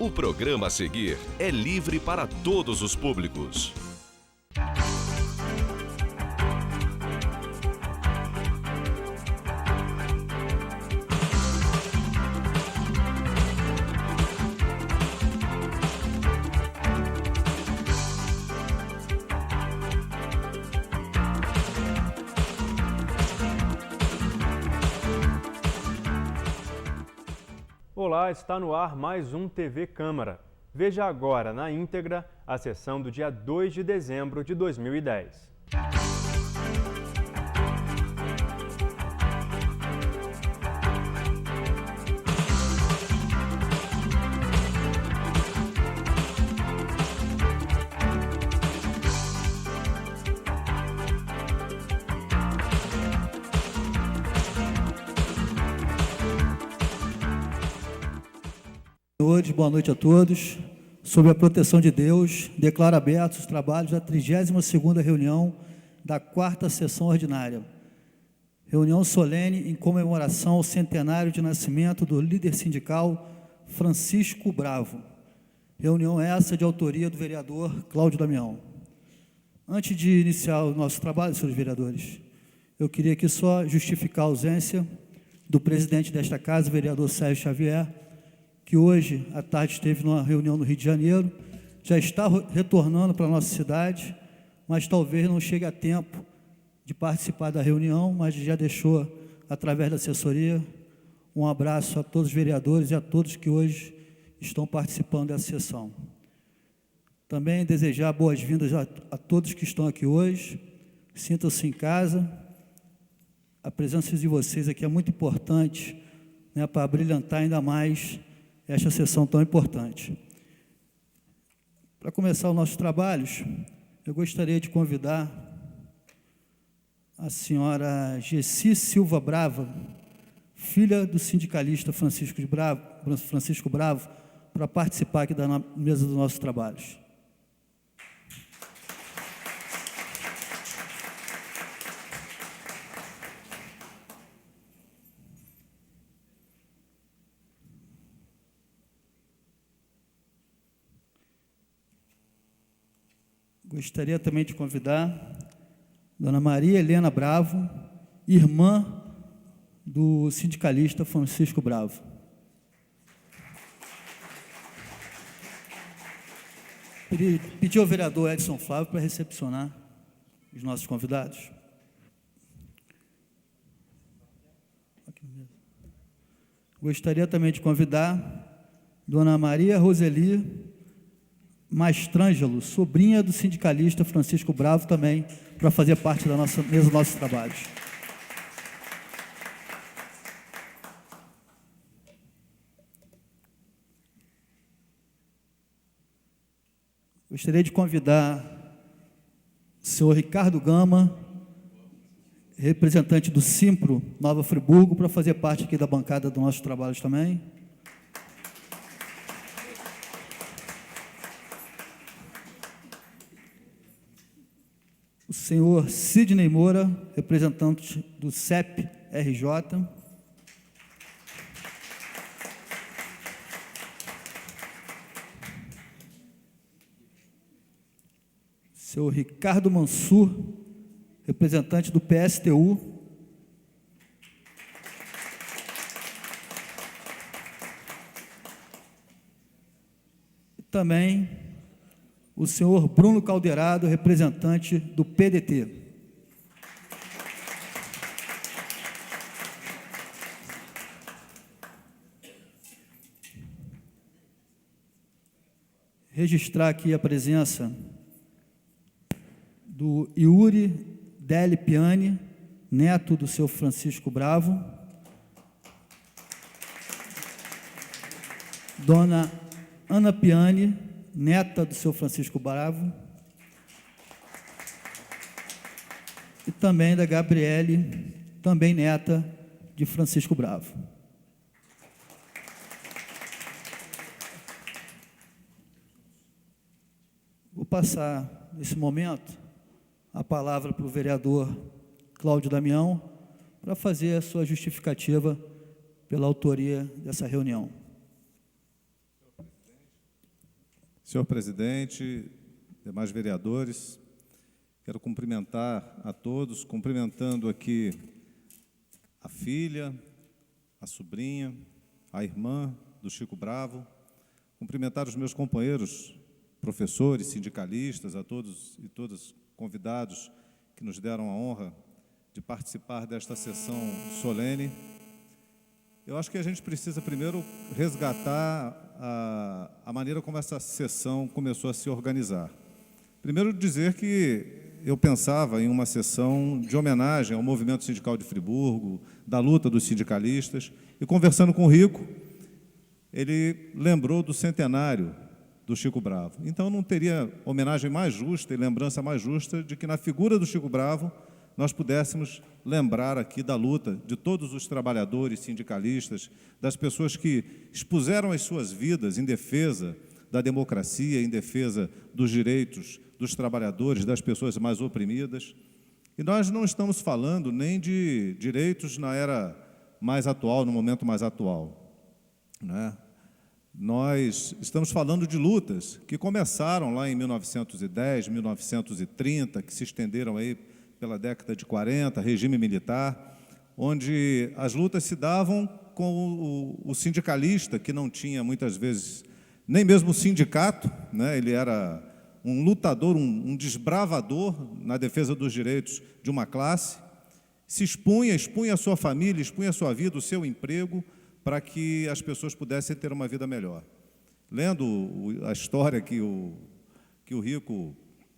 O programa a seguir é livre para todos os públicos. Olá, está no ar mais um TV Câmara. Veja agora, na íntegra, a sessão do dia 2 de dezembro de 2010. Senhores, boa noite a todos. Sob a proteção de Deus, declaro abertos os trabalhos da 32ª reunião da 4ª sessão ordinária. Reunião solene em comemoração ao centenário de nascimento do líder sindical Francisco Bravo. Reunião essa de autoria do vereador Cláudio Damião. Antes de iniciar o nosso trabalho, senhores vereadores, eu queria aqui só justificar a ausência do presidente desta casa, vereador Sérgio Xavier, que hoje à tarde esteve numa reunião no Rio de Janeiro, já está retornando para a nossa cidade, mas talvez não chegue a tempo de participar da reunião, mas já deixou, através da assessoria, um abraço a todos os vereadores e a todos que hoje estão participando dessa sessão. Também desejar boas-vindas a todos que estão aqui hoje, sintam-se em casa. A presença de vocês aqui é muito importante, né, para brilhantar ainda mais esta sessão tão importante. Para começar os nossos trabalhos, eu gostaria de convidar a senhora Gessi Silva Brava, filha do sindicalista Francisco Bravo, para participar aqui da mesa dos nossos trabalhos. Gostaria também de convidar Dona Maria Helena Bravo, irmã do sindicalista Francisco Bravo. Pedir ao vereador Edson Flávio para recepcionar os nossos convidados. Gostaria também de convidar Dona Maria Roseli Mastrângelo, sobrinha do sindicalista Francisco Bravo, também para fazer parte da nossa mesa dos nossos trabalhos. Gostaria de convidar o senhor Ricardo Gama, representante do Simpro Nova Friburgo, para fazer parte aqui da bancada dos nossos trabalhos também. O senhor Sidney Moura, representante do CEP-RJ. Senhor Ricardo Mansur, representante do PSTU. E também o senhor Bruno Calderado, representante do PDT. Registrar aqui a presença do Yuri Deli Piani, neto do seu Francisco Bravo, Dona Ana Piani, neta do seu Francisco Bravo, e também da Gabriele, também neta de Francisco Bravo. Vou passar, nesse momento, a palavra para o vereador Cláudio Damião, para fazer a sua justificativa pela autoria dessa reunião. Senhor presidente, demais vereadores, quero cumprimentar a todos, cumprimentando aqui a filha, a sobrinha, a irmã do Chico Bravo, cumprimentar os meus companheiros, professores, sindicalistas, a todos e todas convidados que nos deram a honra de participar desta sessão solene. Eu acho que a gente precisa primeiro resgatar a maneira como essa sessão começou a se organizar. Primeiro dizer que eu pensava em uma sessão de homenagem ao movimento sindical de Friburgo, da luta dos sindicalistas, e conversando com o Rico, ele lembrou do centenário do Chico Bravo. Então não teria homenagem mais justa e lembrança mais justa de que na figura do Chico Bravo nós pudéssemos lembrar aqui da luta de todos os trabalhadores, sindicalistas, das pessoas que expuseram as suas vidas em defesa da democracia, em defesa dos direitos dos trabalhadores, das pessoas mais oprimidas. E nós não estamos falando nem de direitos na era mais atual, no momento mais atual, né? Nós estamos falando de lutas que começaram lá em 1910, 1930, que se estenderam aí pela década de 40, regime militar, onde as lutas se davam com o sindicalista, que não tinha, muitas vezes, nem mesmo sindicato, né? Ele era um lutador, um desbravador na defesa dos direitos de uma classe, se expunha a sua família, expunha a sua vida, o seu emprego, para que as pessoas pudessem ter uma vida melhor. Lendo a história que o Rico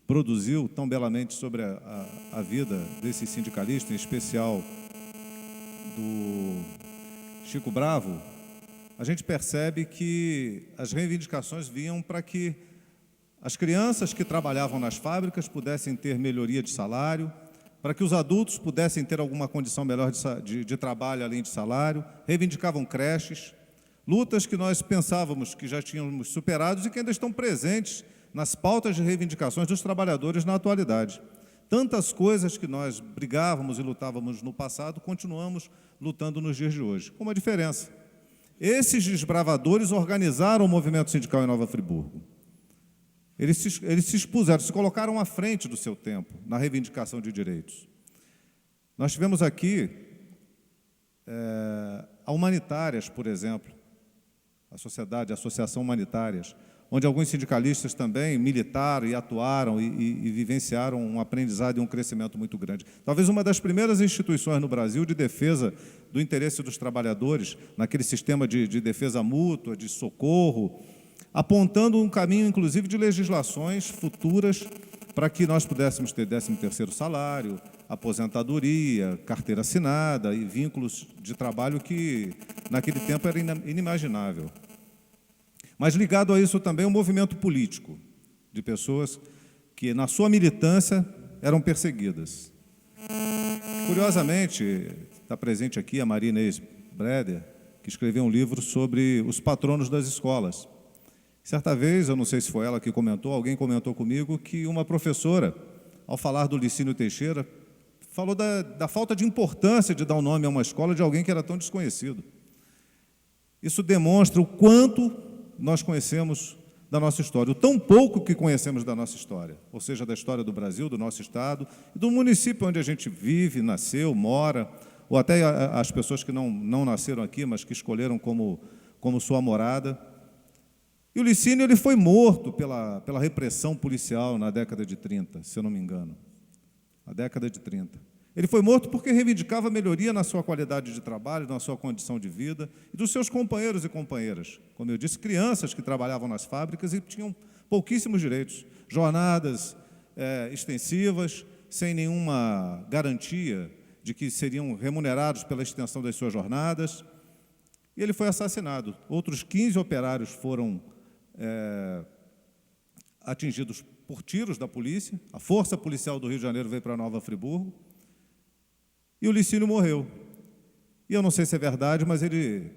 produziu tão belamente sobre a vida desse sindicalista, em especial do Chico Bravo, a gente percebe que as reivindicações vinham para que as crianças que trabalhavam nas fábricas pudessem ter melhoria de salário, para que os adultos pudessem ter alguma condição melhor de trabalho além de salário, reivindicavam creches, lutas que nós pensávamos que já tínhamos superados e que ainda estão presentes nas pautas de reivindicações dos trabalhadores na atualidade. Tantas coisas que nós brigávamos e lutávamos no passado, continuamos lutando nos dias de hoje. Com uma diferença. Esses desbravadores organizaram o movimento sindical em Nova Friburgo. Eles se expuseram, se colocaram à frente do seu tempo, na reivindicação de direitos. Nós tivemos aqui a Humanitárias, por exemplo, a Associação Humanitárias, onde alguns sindicalistas também militaram e atuaram e vivenciaram um aprendizado e um crescimento muito grande. Talvez uma das primeiras instituições no Brasil de defesa do interesse dos trabalhadores, naquele sistema de defesa mútua, de socorro, apontando um caminho, inclusive, de legislações futuras para que nós pudéssemos ter 13º salário, aposentadoria, carteira assinada e vínculos de trabalho que, naquele tempo, era inimaginável. Mas, ligado a isso também, um movimento político de pessoas que, na sua militância, eram perseguidas. Curiosamente, está presente aqui a Maria Inês Breder, que escreveu um livro sobre os patronos das escolas. Certa vez, eu não sei se foi ela que comentou, alguém comentou comigo que uma professora, ao falar do Licínio Teixeira, falou da falta de importância de dar um nome a uma escola de alguém que era tão desconhecido. Isso demonstra o quanto nós conhecemos da nossa história, o tão pouco que conhecemos da nossa história, ou seja, da história do Brasil, do nosso estado, e do município onde a gente vive, nasceu, mora, ou até as pessoas que não nasceram aqui, mas que escolheram como sua morada. E o Licínio ele foi morto pela repressão policial na década de 30, se eu não me engano. Na década de 30. Ele foi morto porque reivindicava melhoria na sua qualidade de trabalho, na sua condição de vida e dos seus companheiros e companheiras. Como eu disse, crianças que trabalhavam nas fábricas e tinham pouquíssimos direitos. Jornadas extensivas, sem nenhuma garantia de que seriam remunerados pela extensão das suas jornadas. E ele foi assassinado. Outros 15 operários foram atingidos por tiros da polícia. A Força Policial do Rio de Janeiro veio para Nova Friburgo. E o Licínio morreu. E eu não sei se é verdade, mas ele,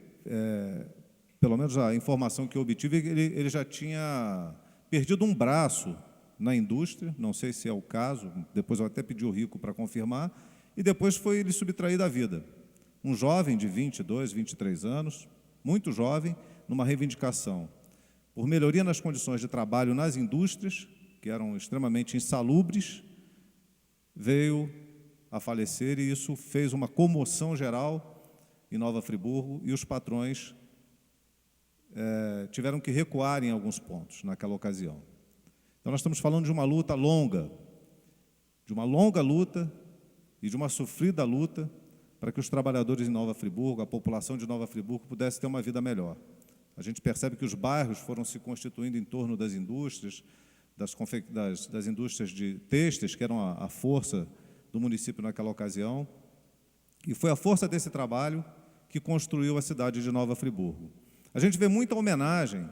pelo menos a informação que eu obtive, ele já tinha perdido um braço na indústria, não sei se é o caso, depois eu até pedi ao Rico para confirmar, e depois foi ele subtraído da vida. Um jovem de 22, 23 anos, muito jovem, numa reivindicação por melhoria nas condições de trabalho nas indústrias, que eram extremamente insalubres, veio a falecer, e isso fez uma comoção geral em Nova Friburgo, e os patrões tiveram que recuar em alguns pontos naquela ocasião. Então, nós estamos falando de uma luta longa, de uma longa luta e de uma sofrida luta para que os trabalhadores em Nova Friburgo, a população de Nova Friburgo, pudesse ter uma vida melhor. A gente percebe que os bairros foram se constituindo em torno das indústrias, das indústrias de têxteis, que eram a força do município naquela ocasião, e foi a força desse trabalho que construiu a cidade de Nova Friburgo. A gente vê muita homenagem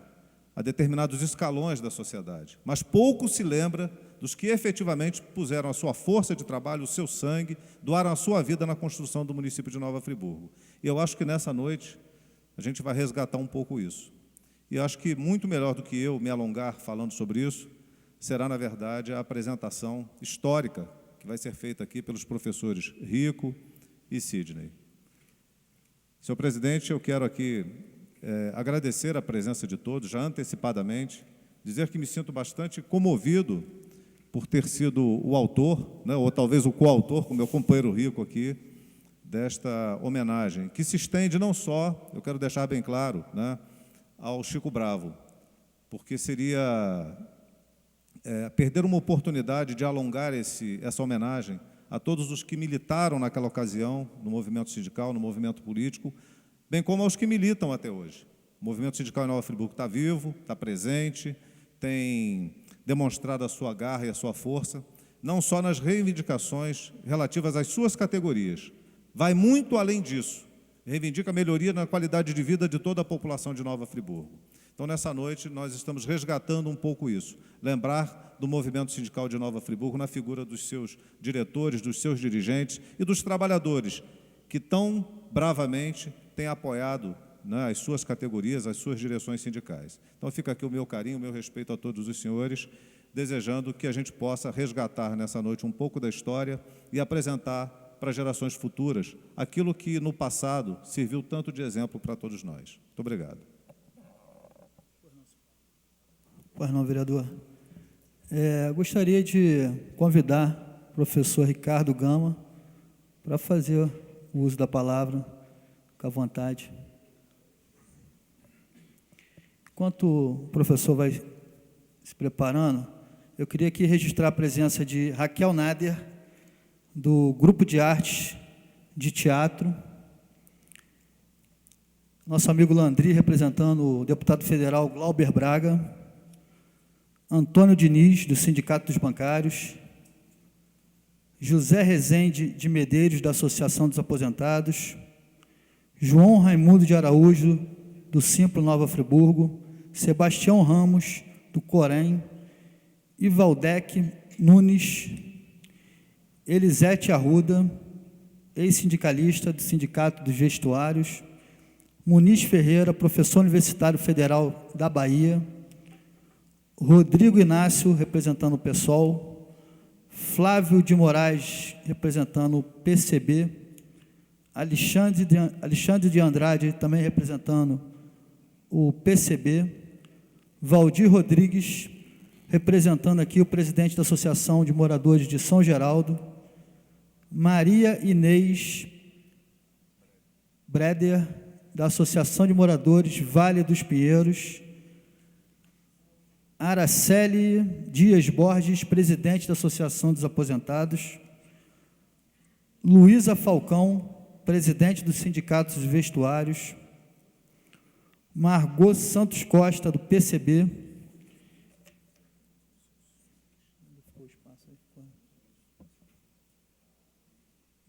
a determinados escalões da sociedade, mas pouco se lembra dos que efetivamente puseram a sua força de trabalho, o seu sangue, doaram a sua vida na construção do município de Nova Friburgo. E eu acho que nessa noite a gente vai resgatar um pouco isso. E eu acho que muito melhor do que eu me alongar falando sobre isso, será, na verdade, a apresentação histórica que vai ser feita aqui pelos professores Rico e Sidney. Senhor presidente, eu quero aqui agradecer a presença de todos, já antecipadamente, dizer que me sinto bastante comovido por ter sido o autor, né, ou talvez o coautor, com meu companheiro Rico aqui, desta homenagem, que se estende não só, eu quero deixar bem claro, né, ao Chico Bravo, porque seria perder uma oportunidade de alongar essa homenagem a todos os que militaram naquela ocasião, no movimento sindical, no movimento político, bem como aos que militam até hoje. O movimento sindical em Nova Friburgo está vivo, está presente, tem demonstrado a sua garra e a sua força, não só nas reivindicações relativas às suas categorias, vai muito além disso, reivindica a melhoria na qualidade de vida de toda a população de Nova Friburgo. Então, nessa noite, nós estamos resgatando um pouco isso, lembrar do movimento sindical de Nova Friburgo na figura dos seus diretores, dos seus dirigentes e dos trabalhadores que tão bravamente têm apoiado, né, as suas categorias, as suas direções sindicais. Então, fica aqui o meu carinho, o meu respeito a todos os senhores, desejando que a gente possa resgatar nessa noite um pouco da história e apresentar para gerações futuras aquilo que, no passado, serviu tanto de exemplo para todos nós. Muito obrigado. Pois não, vereador. Gostaria de convidar o professor Ricardo Gama para fazer o uso da palavra, com a vontade. Enquanto o professor vai se preparando, eu queria aqui registrar a presença de Raquel Nader, do Grupo de Artes de Teatro, nosso amigo Landry, representando o deputado federal Glauber Braga, Antônio Diniz, do Sindicato dos Bancários, José Rezende de Medeiros, da Associação dos Aposentados, João Raimundo de Araújo, do Simplo Nova Friburgo, Sebastião Ramos, do Corém, Ivaldec Nunes, Elisete Arruda, ex-sindicalista do Sindicato dos Vestuários, Muniz Ferreira, professor universitário federal da Bahia, Rodrigo Inácio, representando o PSOL, Flávio de Moraes, representando o PCB, Alexandre de Andrade, também representando o PCB, Valdir Rodrigues, representando aqui o presidente da Associação de Moradores de São Geraldo, Maria Inês Breder, da Associação de Moradores Vale dos Pinheiros, Araceli Dias Borges, presidente da Associação dos Aposentados, Luísa Falcão, presidente do Sindicato dos Vestuários, Margot Santos Costa, do PCB,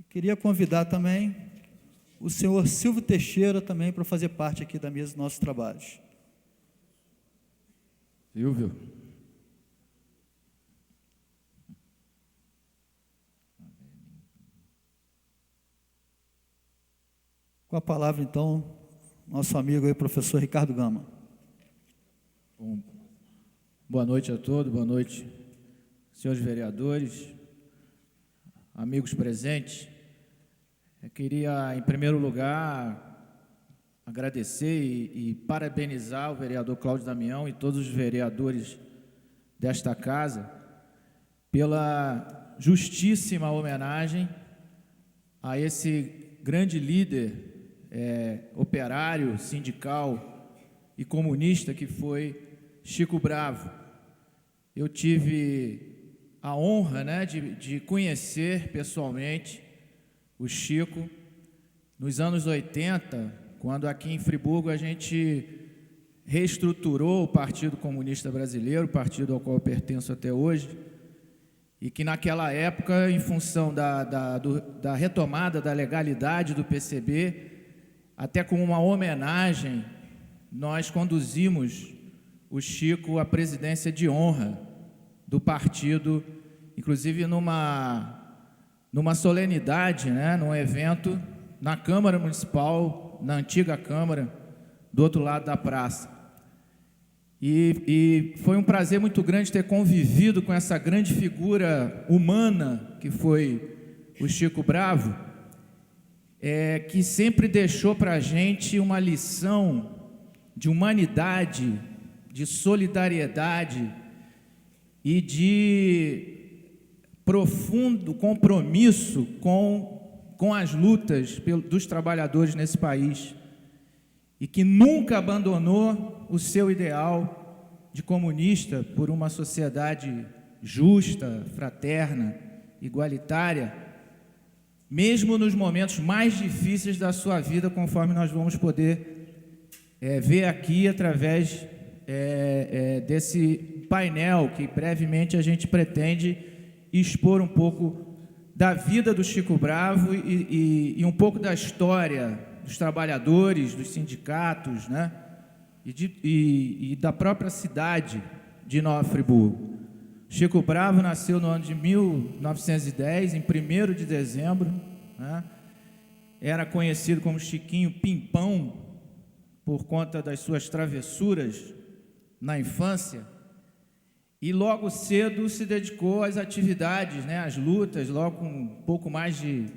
queria convidar também o senhor Silvio Teixeira também para fazer parte aqui da mesa dos nossos trabalhos. Silvio. Com a palavra, então, nosso amigo aí, professor Ricardo Gama. Bom, boa noite a todos, boa noite, senhores vereadores, amigos presentes. Eu queria, em primeiro lugar, agradecer e parabenizar o vereador Cláudio Damião e todos os vereadores desta casa pela justíssima homenagem a esse grande líder operário, sindical e comunista que foi Chico Bravo. Eu tive a honra, né, de conhecer pessoalmente o Chico nos anos 80, quando aqui em Friburgo a gente reestruturou o Partido Comunista Brasileiro, partido ao qual eu pertenço até hoje, e que naquela época, em função da retomada da legalidade do PCB, até como uma homenagem, nós conduzimos o Chico à presidência de honra do partido, inclusive numa solenidade, né, num evento na Câmara Municipal, na antiga Câmara, do outro lado da praça. E foi um prazer muito grande ter convivido com essa grande figura humana que foi o Chico Bravo, que sempre deixou para a gente uma lição de humanidade, de solidariedade e de profundo compromisso com as lutas dos trabalhadores nesse país, e que nunca abandonou o seu ideal de comunista por uma sociedade justa, fraterna, igualitária, mesmo nos momentos mais difíceis da sua vida, conforme nós vamos poder ver aqui através desse painel que brevemente a gente pretende expor um pouco da vida do Chico Bravo e um pouco da história dos trabalhadores, dos sindicatos, né? E da própria cidade de Nova Friburgo. Chico Bravo nasceu no ano de 1910, em 1º de dezembro, né? Era conhecido como Chiquinho Pimpão, por conta das suas travessuras na infância, e logo cedo se dedicou às atividades, né, às lutas. Logo com um pouco mais de...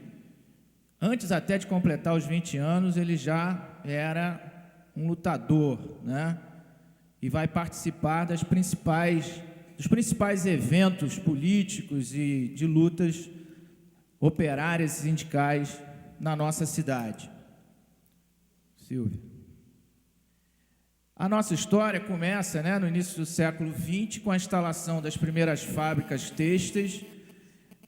Antes até de completar os 20 anos, ele já era um lutador, né, e vai participar dos principais eventos políticos e de lutas operárias e sindicais na nossa cidade. Silvia. A nossa história começa, né, no início do século XX, com a instalação das primeiras fábricas têxteis.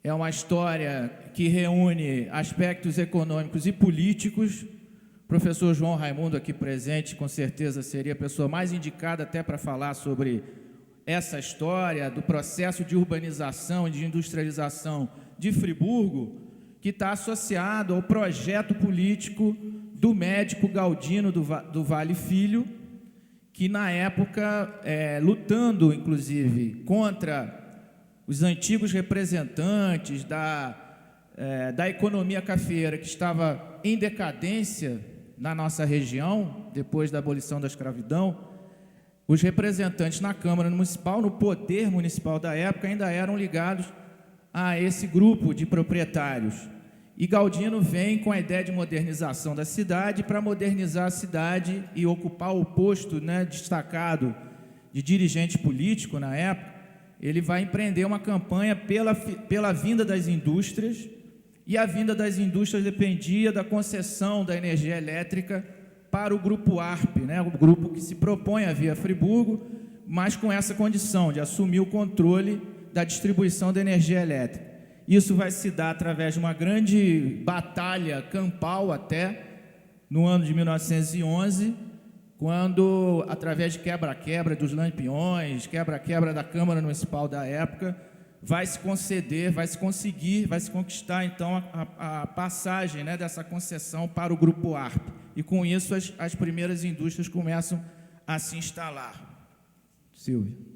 É uma história que reúne aspectos econômicos e políticos. O professor João Raimundo, aqui presente, com certeza seria a pessoa mais indicada até para falar sobre essa história do processo de urbanização e de industrialização de Friburgo, que está associado ao projeto político do médico Galdino do Vale Filho, que na época, lutando inclusive contra os antigos representantes da economia cafeeira, que estava em decadência na nossa região, depois da abolição da escravidão, os representantes na Câmara Municipal, no poder municipal da época, ainda eram ligados a esse grupo de proprietários. E Galdino vem com a ideia de modernização da cidade, para modernizar a cidade e ocupar o posto, né, destacado de dirigente político na época. Ele vai empreender uma campanha pela vinda das indústrias, e a vinda das indústrias dependia da concessão da energia elétrica para o Grupo ARP, né, o grupo que se propõe a vir a Friburgo, mas com essa condição de assumir o controle da distribuição da energia elétrica. Isso vai se dar através de uma grande batalha campal até no ano de 1911, quando, através de quebra-quebra dos lampiões, quebra-quebra da Câmara Municipal da época, vai se conquistar, então, a passagem, né, dessa concessão para o Grupo ARP. E, com isso, as primeiras indústrias começam a se instalar. Silvia.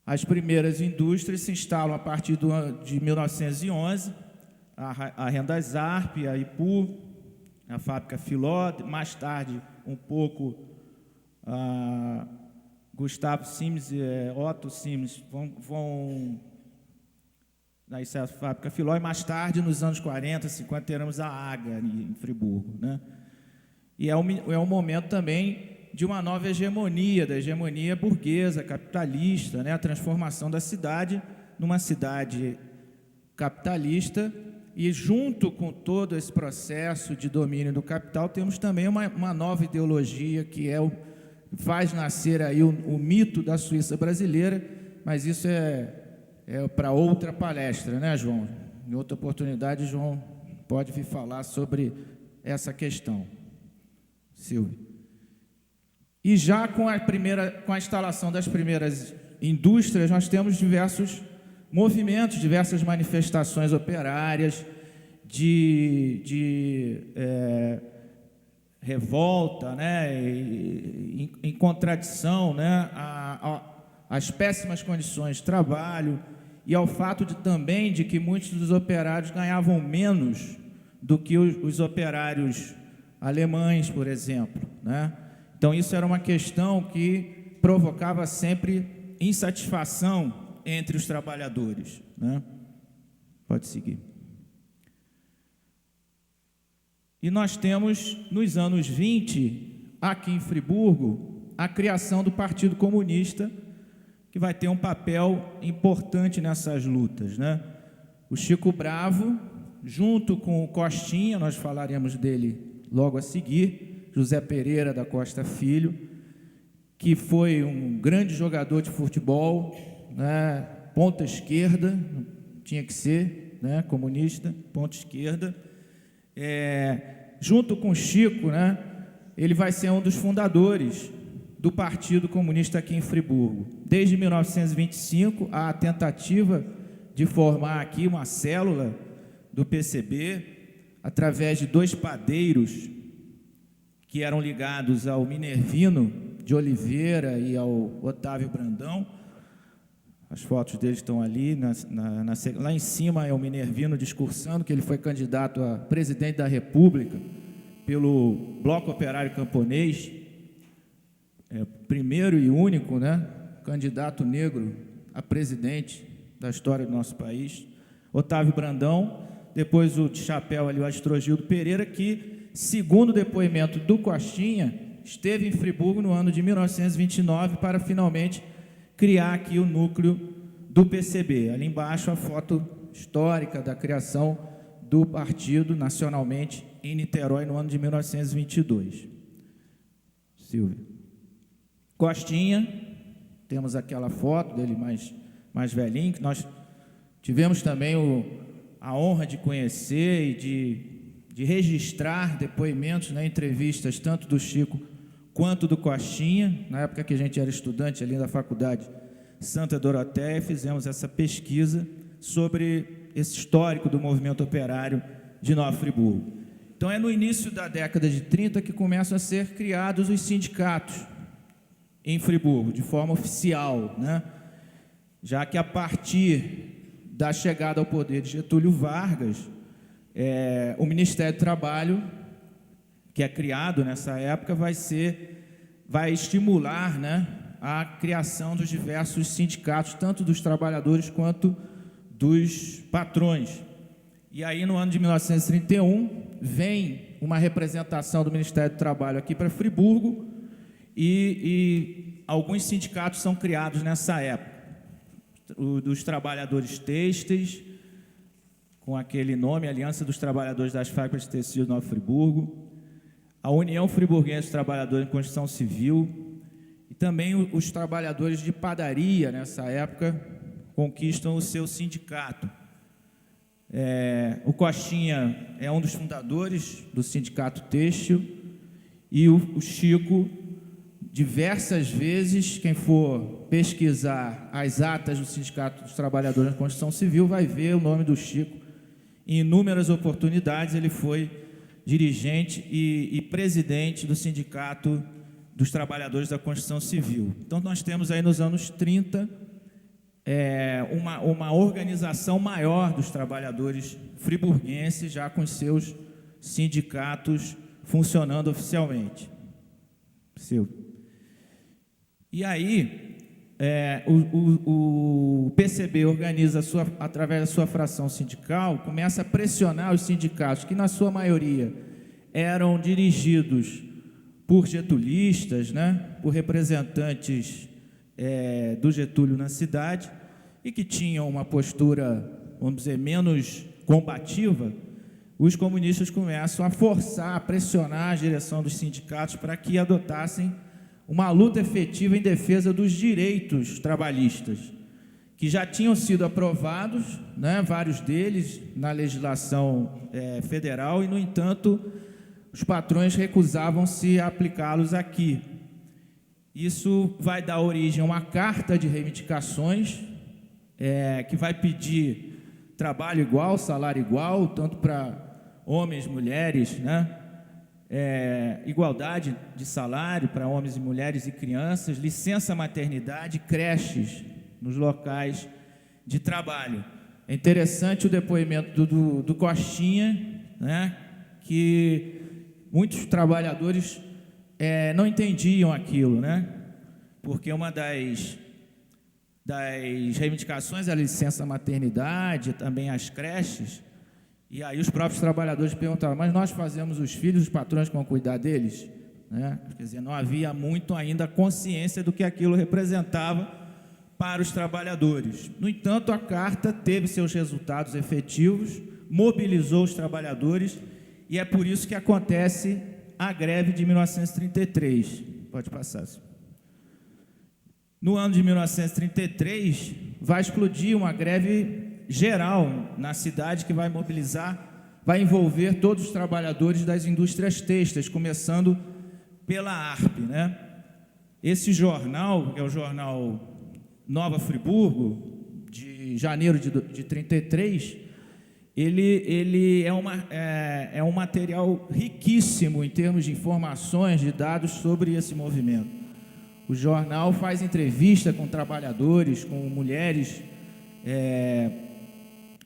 As primeiras indústrias se instalam a partir de 1911, a Rendas ARP, a Ipu, a fábrica Filó, mais tarde, um pouco, Gustavo Simes e Otto Simes vão essa fábrica Filó, e mais tarde, nos anos 40, 50, teremos a AGA em Friburgo, né? E é um momento também de uma nova hegemonia, da hegemonia burguesa, capitalista, né? A transformação da cidade numa cidade capitalista, e junto com todo esse processo de domínio do capital, temos também uma nova ideologia, que faz nascer aí o mito da Suíça brasileira, mas isso é para outra palestra, né, João? Em outra oportunidade, João pode vir falar sobre essa questão. Silvio. E já com a instalação das primeiras indústrias, nós temos diversos movimentos, diversas manifestações operárias de revolta, né, em contradição, né, às péssimas condições de trabalho e ao fato também de que muitos dos operários ganhavam menos do que os operários alemães, por exemplo, né? Então, isso era uma questão que provocava sempre insatisfação entre os trabalhadores, né? Pode seguir. E nós temos, nos anos 20, aqui em Friburgo, a criação do Partido Comunista, que vai ter um papel importante nessas lutas, né? O Chico Bravo, junto com o Costinha, nós falaremos dele logo a seguir, José Pereira da Costa Filho, que foi um grande jogador de futebol, né, ponta esquerda, tinha que ser, né, comunista, ponta esquerda. Junto com Chico, né, ele vai ser um dos fundadores do Partido Comunista aqui em Friburgo. Desde 1925, há a tentativa de formar aqui uma célula do PCB, através de 2 padeiros que eram ligados ao Minervino de Oliveira e ao Otávio Brandão. As fotos deles estão ali, lá em cima é o Minervino discursando, que ele foi candidato a presidente da República pelo Bloco Operário Camponês, primeiro e único, né, candidato negro a presidente da história do nosso país. Otávio Brandão, depois o de chapéu ali, o Astrogildo Pereira, que, segundo o depoimento do Costinha, esteve em Friburgo no ano de 1929 para finalmente criar aqui o núcleo do PCB. Ali embaixo a foto histórica da criação do partido nacionalmente em Niterói no ano de 1922. Silvio. Costinha, temos aquela foto dele mais velhinho, que nós tivemos também a honra de conhecer e de registrar depoimentos, né, entrevistas, tanto do Chico quanto do Costinha. Na época que a gente era estudante ali da Faculdade Santa Doroteia, fizemos essa pesquisa sobre esse histórico do movimento operário de Nova Friburgo. Então, é no início da década de 30 que começam a ser criados os sindicatos em Friburgo, de forma oficial, né? Já que a partir da chegada ao poder de Getúlio Vargas, o Ministério do Trabalho, que é criado nessa época, vai estimular, né, a criação dos diversos sindicatos, tanto dos trabalhadores quanto dos patrões. E aí, no ano de 1931, vem uma representação do Ministério do Trabalho aqui para Friburgo, e alguns sindicatos são criados nessa época. O dos trabalhadores têxteis, com aquele nome, Aliança dos Trabalhadores das Fábricas de Tecido de Nova Friburgo, a União Friburguense dos Trabalhadores em Construção Civil, e também os trabalhadores de padaria, nessa época, conquistam o seu sindicato. O Costinha é um dos fundadores do Sindicato Têxtil, e o Chico, diversas vezes, quem for pesquisar as atas do Sindicato dos Trabalhadores em Construção Civil vai ver o nome do Chico. Em inúmeras oportunidades ele foi dirigente e presidente do Sindicato dos Trabalhadores da Construção Civil. Então, nós temos aí nos anos 30 uma organização maior dos trabalhadores friburguenses, já com seus sindicatos funcionando oficialmente. E aí, o PCB organiza, através da sua fração sindical, começa a pressionar os sindicatos, que na sua maioria eram dirigidos por getulistas, né, por representantes do Getúlio na cidade, e que tinham uma postura, vamos dizer, menos combativa, os comunistas começam a forçar, a pressionar a direção dos sindicatos para que adotassem uma luta efetiva em defesa dos direitos trabalhistas, que já tinham sido aprovados, né, vários deles, na legislação federal, e, no entanto, os patrões recusavam-se a aplicá-los aqui. Isso vai dar origem a uma carta de reivindicações, que vai pedir trabalho igual, salário igual, tanto para homens, mulheres, né? Igualdade de salário para homens e mulheres e crianças, licença maternidade, creches nos locais de trabalho. É interessante o depoimento do Costinha, né, que muitos trabalhadores não entendiam aquilo, né, porque uma das reivindicações era a licença maternidade, também as creches, e aí os próprios trabalhadores perguntavam, mas nós fazemos os filhos, os patrões que vão cuidar deles? Né? Quer dizer, não havia muito ainda consciência do que aquilo representava para os trabalhadores. No entanto, a carta teve seus resultados efetivos, mobilizou os trabalhadores, e é por isso que acontece a greve de 1933. Pode passar. No ano de 1933, vai explodir uma greve geral na cidade que vai mobilizar, vai envolver todos os trabalhadores das indústrias têxteis, começando pela ARP, né? Esse jornal, que é o jornal Nova Friburgo, de janeiro de 33, ele é um material riquíssimo em termos de informações, de dados sobre esse movimento. O jornal faz entrevista com trabalhadores, com mulheres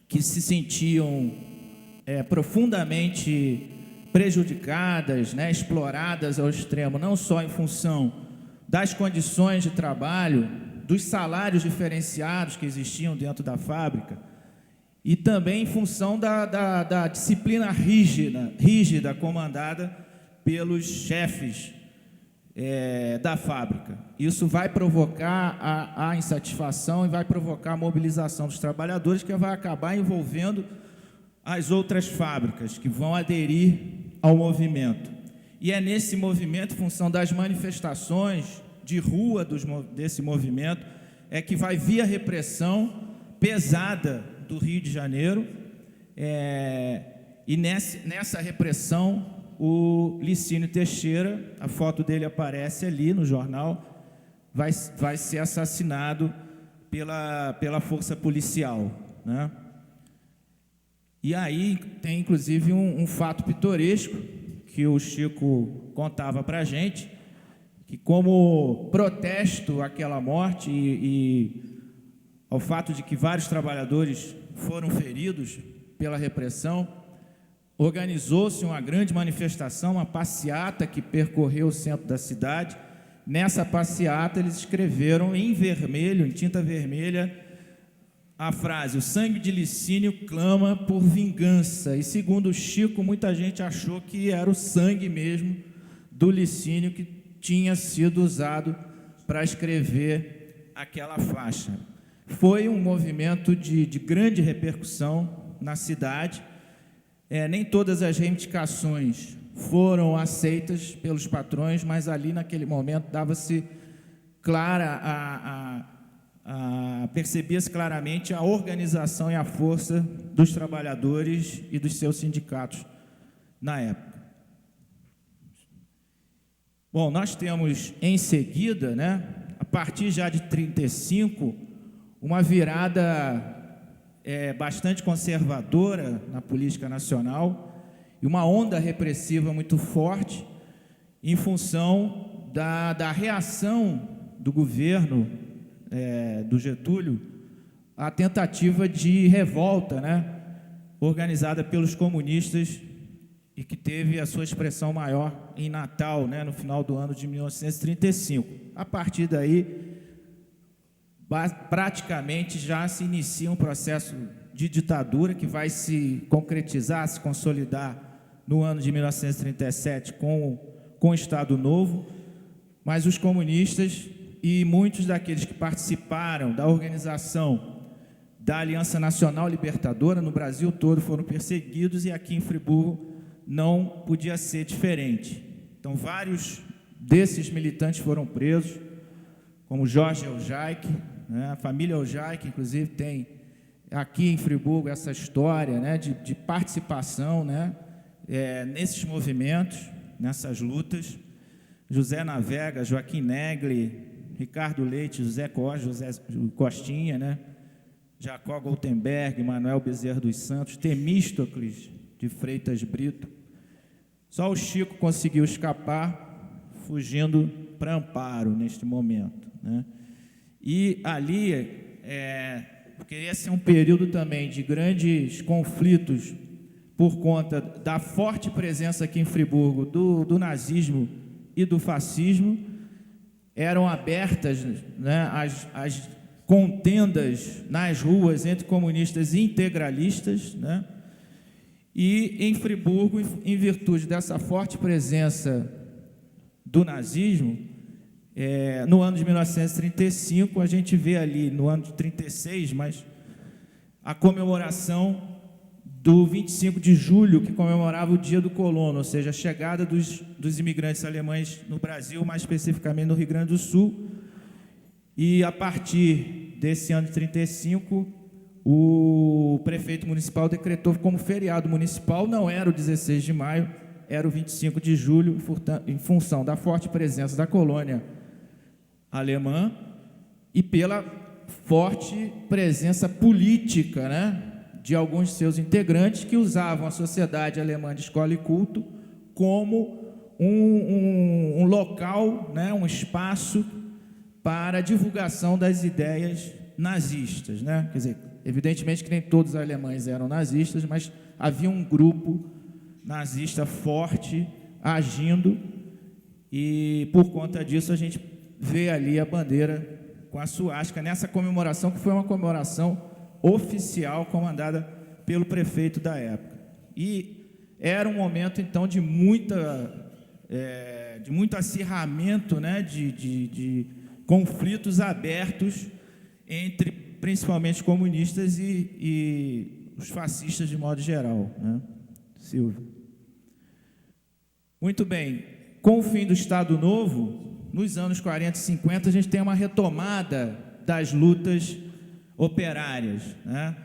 que se sentiam profundamente prejudicadas, né, exploradas ao extremo, não só em função das condições de trabalho, dos salários diferenciados que existiam dentro da fábrica, e também em função da disciplina rígida comandada pelos chefes da fábrica. Isso vai provocar a insatisfação e vai provocar a mobilização dos trabalhadores, que vai acabar envolvendo as outras fábricas que vão aderir ao movimento. E é nesse movimento, em função das manifestações de rua desse movimento, que vai vir a repressão pesada do Rio de Janeiro, e nessa repressão o Licínio Teixeira, a foto dele aparece ali no jornal, vai ser assassinado pela força policial, né? E aí tem inclusive um fato pitoresco que o Chico contava para a gente, que como protesto àquela morte e ao fato de que vários trabalhadores foram feridos pela repressão, organizou-se uma grande manifestação, uma passeata que percorreu o centro da cidade. Nessa passeata eles escreveram em vermelho, em tinta vermelha, a frase: o sangue de Licínio clama por vingança. E segundo o Chico, muita gente achou que era o sangue mesmo do Licínio que tinha sido usado para escrever aquela faixa. Foi um movimento de grande repercussão na cidade. Nem todas as reivindicações foram aceitas pelos patrões, mas ali naquele momento dava-se clara percebia-se claramente a organização e a força dos trabalhadores e dos seus sindicatos na época. Bom, nós temos em seguida, né, a partir já de 35, uma virada bastante conservadora na política nacional e uma onda repressiva muito forte em função da reação do governo do Getúlio à tentativa de revolta, né, organizada pelos comunistas e que teve a sua expressão maior em Natal, né, no final do ano de 1935. A partir daí, praticamente já se inicia um processo de ditadura que vai se concretizar, se consolidar no ano de 1937 com com o Estado Novo, mas os comunistas e muitos daqueles que participaram da organização da Aliança Nacional Libertadora no Brasil todo foram perseguidos, e aqui em Friburgo não podia ser diferente. Então, vários desses militantes foram presos, como Jorge Eljaic, né? A família Eljaic, inclusive, tem aqui em Friburgo essa história, né, de participação, né, nesses movimentos, nessas lutas. José Navega, Joaquim Negli, Ricardo Leite, José Costa, José Costinha, né, Jacó Goltenberg, Manuel Bezerra dos Santos, Temístocles de Freitas Brito. Só o Chico conseguiu escapar, fugindo para Amparo neste momento, né? E ali queria ser um período também de grandes conflitos por conta da forte presença aqui em Friburgo do nazismo e do fascismo. Eram abertas, né, as contendas nas ruas entre comunistas e integralistas, né? E em Friburgo, em virtude dessa forte presença do nazismo, no ano de 1935, a gente vê ali, no ano de 36, mas a comemoração do 25 de julho, que comemorava o Dia do Colono, ou seja, a chegada dos imigrantes alemães no Brasil, mais especificamente no Rio Grande do Sul. E, a partir desse ano de 35, o prefeito municipal decretou como feriado municipal, não era o 16 de maio, era o 25 de julho, em função da forte presença da colônia alemã e pela forte presença política, né, de alguns de seus integrantes que usavam a Sociedade Alemã de Escola e Culto como um local, né, um espaço para a divulgação das ideias nazistas, né? Quer dizer, evidentemente que nem todos os alemães eram nazistas, mas havia um grupo nazista forte agindo, e por conta disso a gente vê ali a bandeira com a suástica nessa comemoração, que foi uma comemoração oficial comandada pelo prefeito da época. E era um momento, então, de muito acirramento, né, de conflitos abertos entre, principalmente, comunistas e os fascistas de modo geral, né? Silvio. Muito bem. Com o fim do Estado Novo, nos anos 40 e 50, a gente tem uma retomada das lutas operárias, né?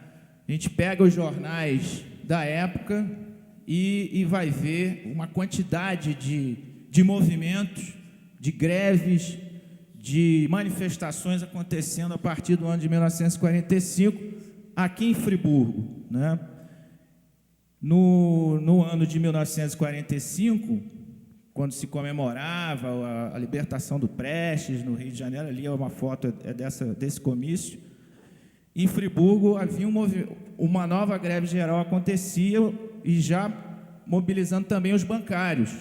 A gente pega os jornais da época e vai ver uma quantidade de movimentos, de greves, de manifestações acontecendo a partir do ano de 1945, aqui em Friburgo, né? No ano de 1945, quando se comemorava a libertação do Prestes, no Rio de Janeiro, ali é uma foto desse comício, em Friburgo havia uma nova greve geral acontecia, e já mobilizando também os bancários.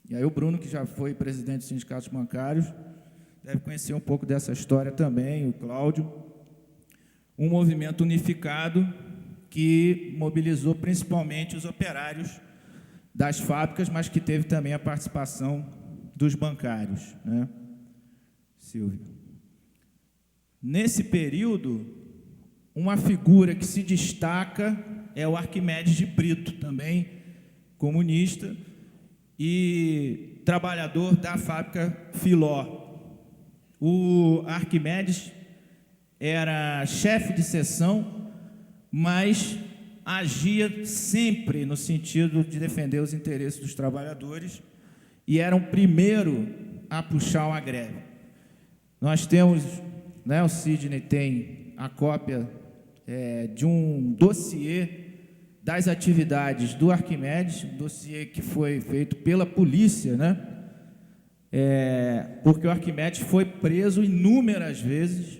E aí o Bruno, que já foi presidente dos sindicatos bancários, deve conhecer um pouco dessa história também, o Cláudio. Um movimento unificado que mobilizou principalmente os operários das fábricas, mas que teve também a participação dos bancários, né? Silvio. Nesse período, uma figura que se destaca é o Arquimedes de Brito, também comunista e trabalhador da fábrica Filó. O Arquimedes era chefe de seção, mas agia sempre no sentido de defender os interesses dos trabalhadores e era o primeiro a puxar uma greve. Nós temos, né, o Sidney tem a cópia de um dossiê das atividades do Arquimedes, um dossiê que foi feito pela polícia, né? Porque o Arquimedes foi preso inúmeras vezes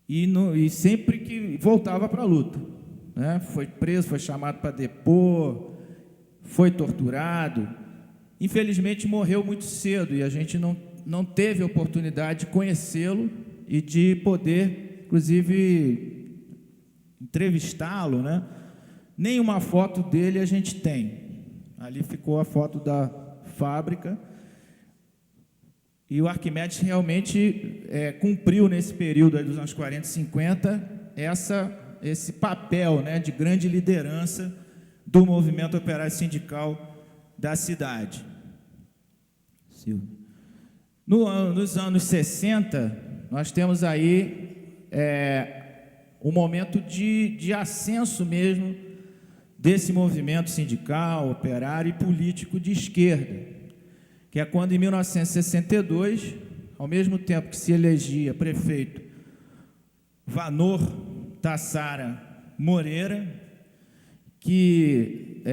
e sempre que voltava para a luta, né? Foi preso, foi chamado para depor, foi torturado. Infelizmente morreu muito cedo e a gente não teve a oportunidade de conhecê-lo e de poder, inclusive, entrevistá-lo, né? Nenhuma foto dele a gente tem. Ali ficou a foto fábrica. E o Arquimedes realmente cumpriu, nesse período aí dos anos 40 e 50, esse papel, né, de grande liderança do movimento operário sindical da cidade. Nos anos 60, nós temos aí um momento de ascenso mesmo desse movimento sindical, operário e político de esquerda, que é quando, em 1962, ao mesmo tempo que se elegia prefeito Vanor Tassara Moreira, que,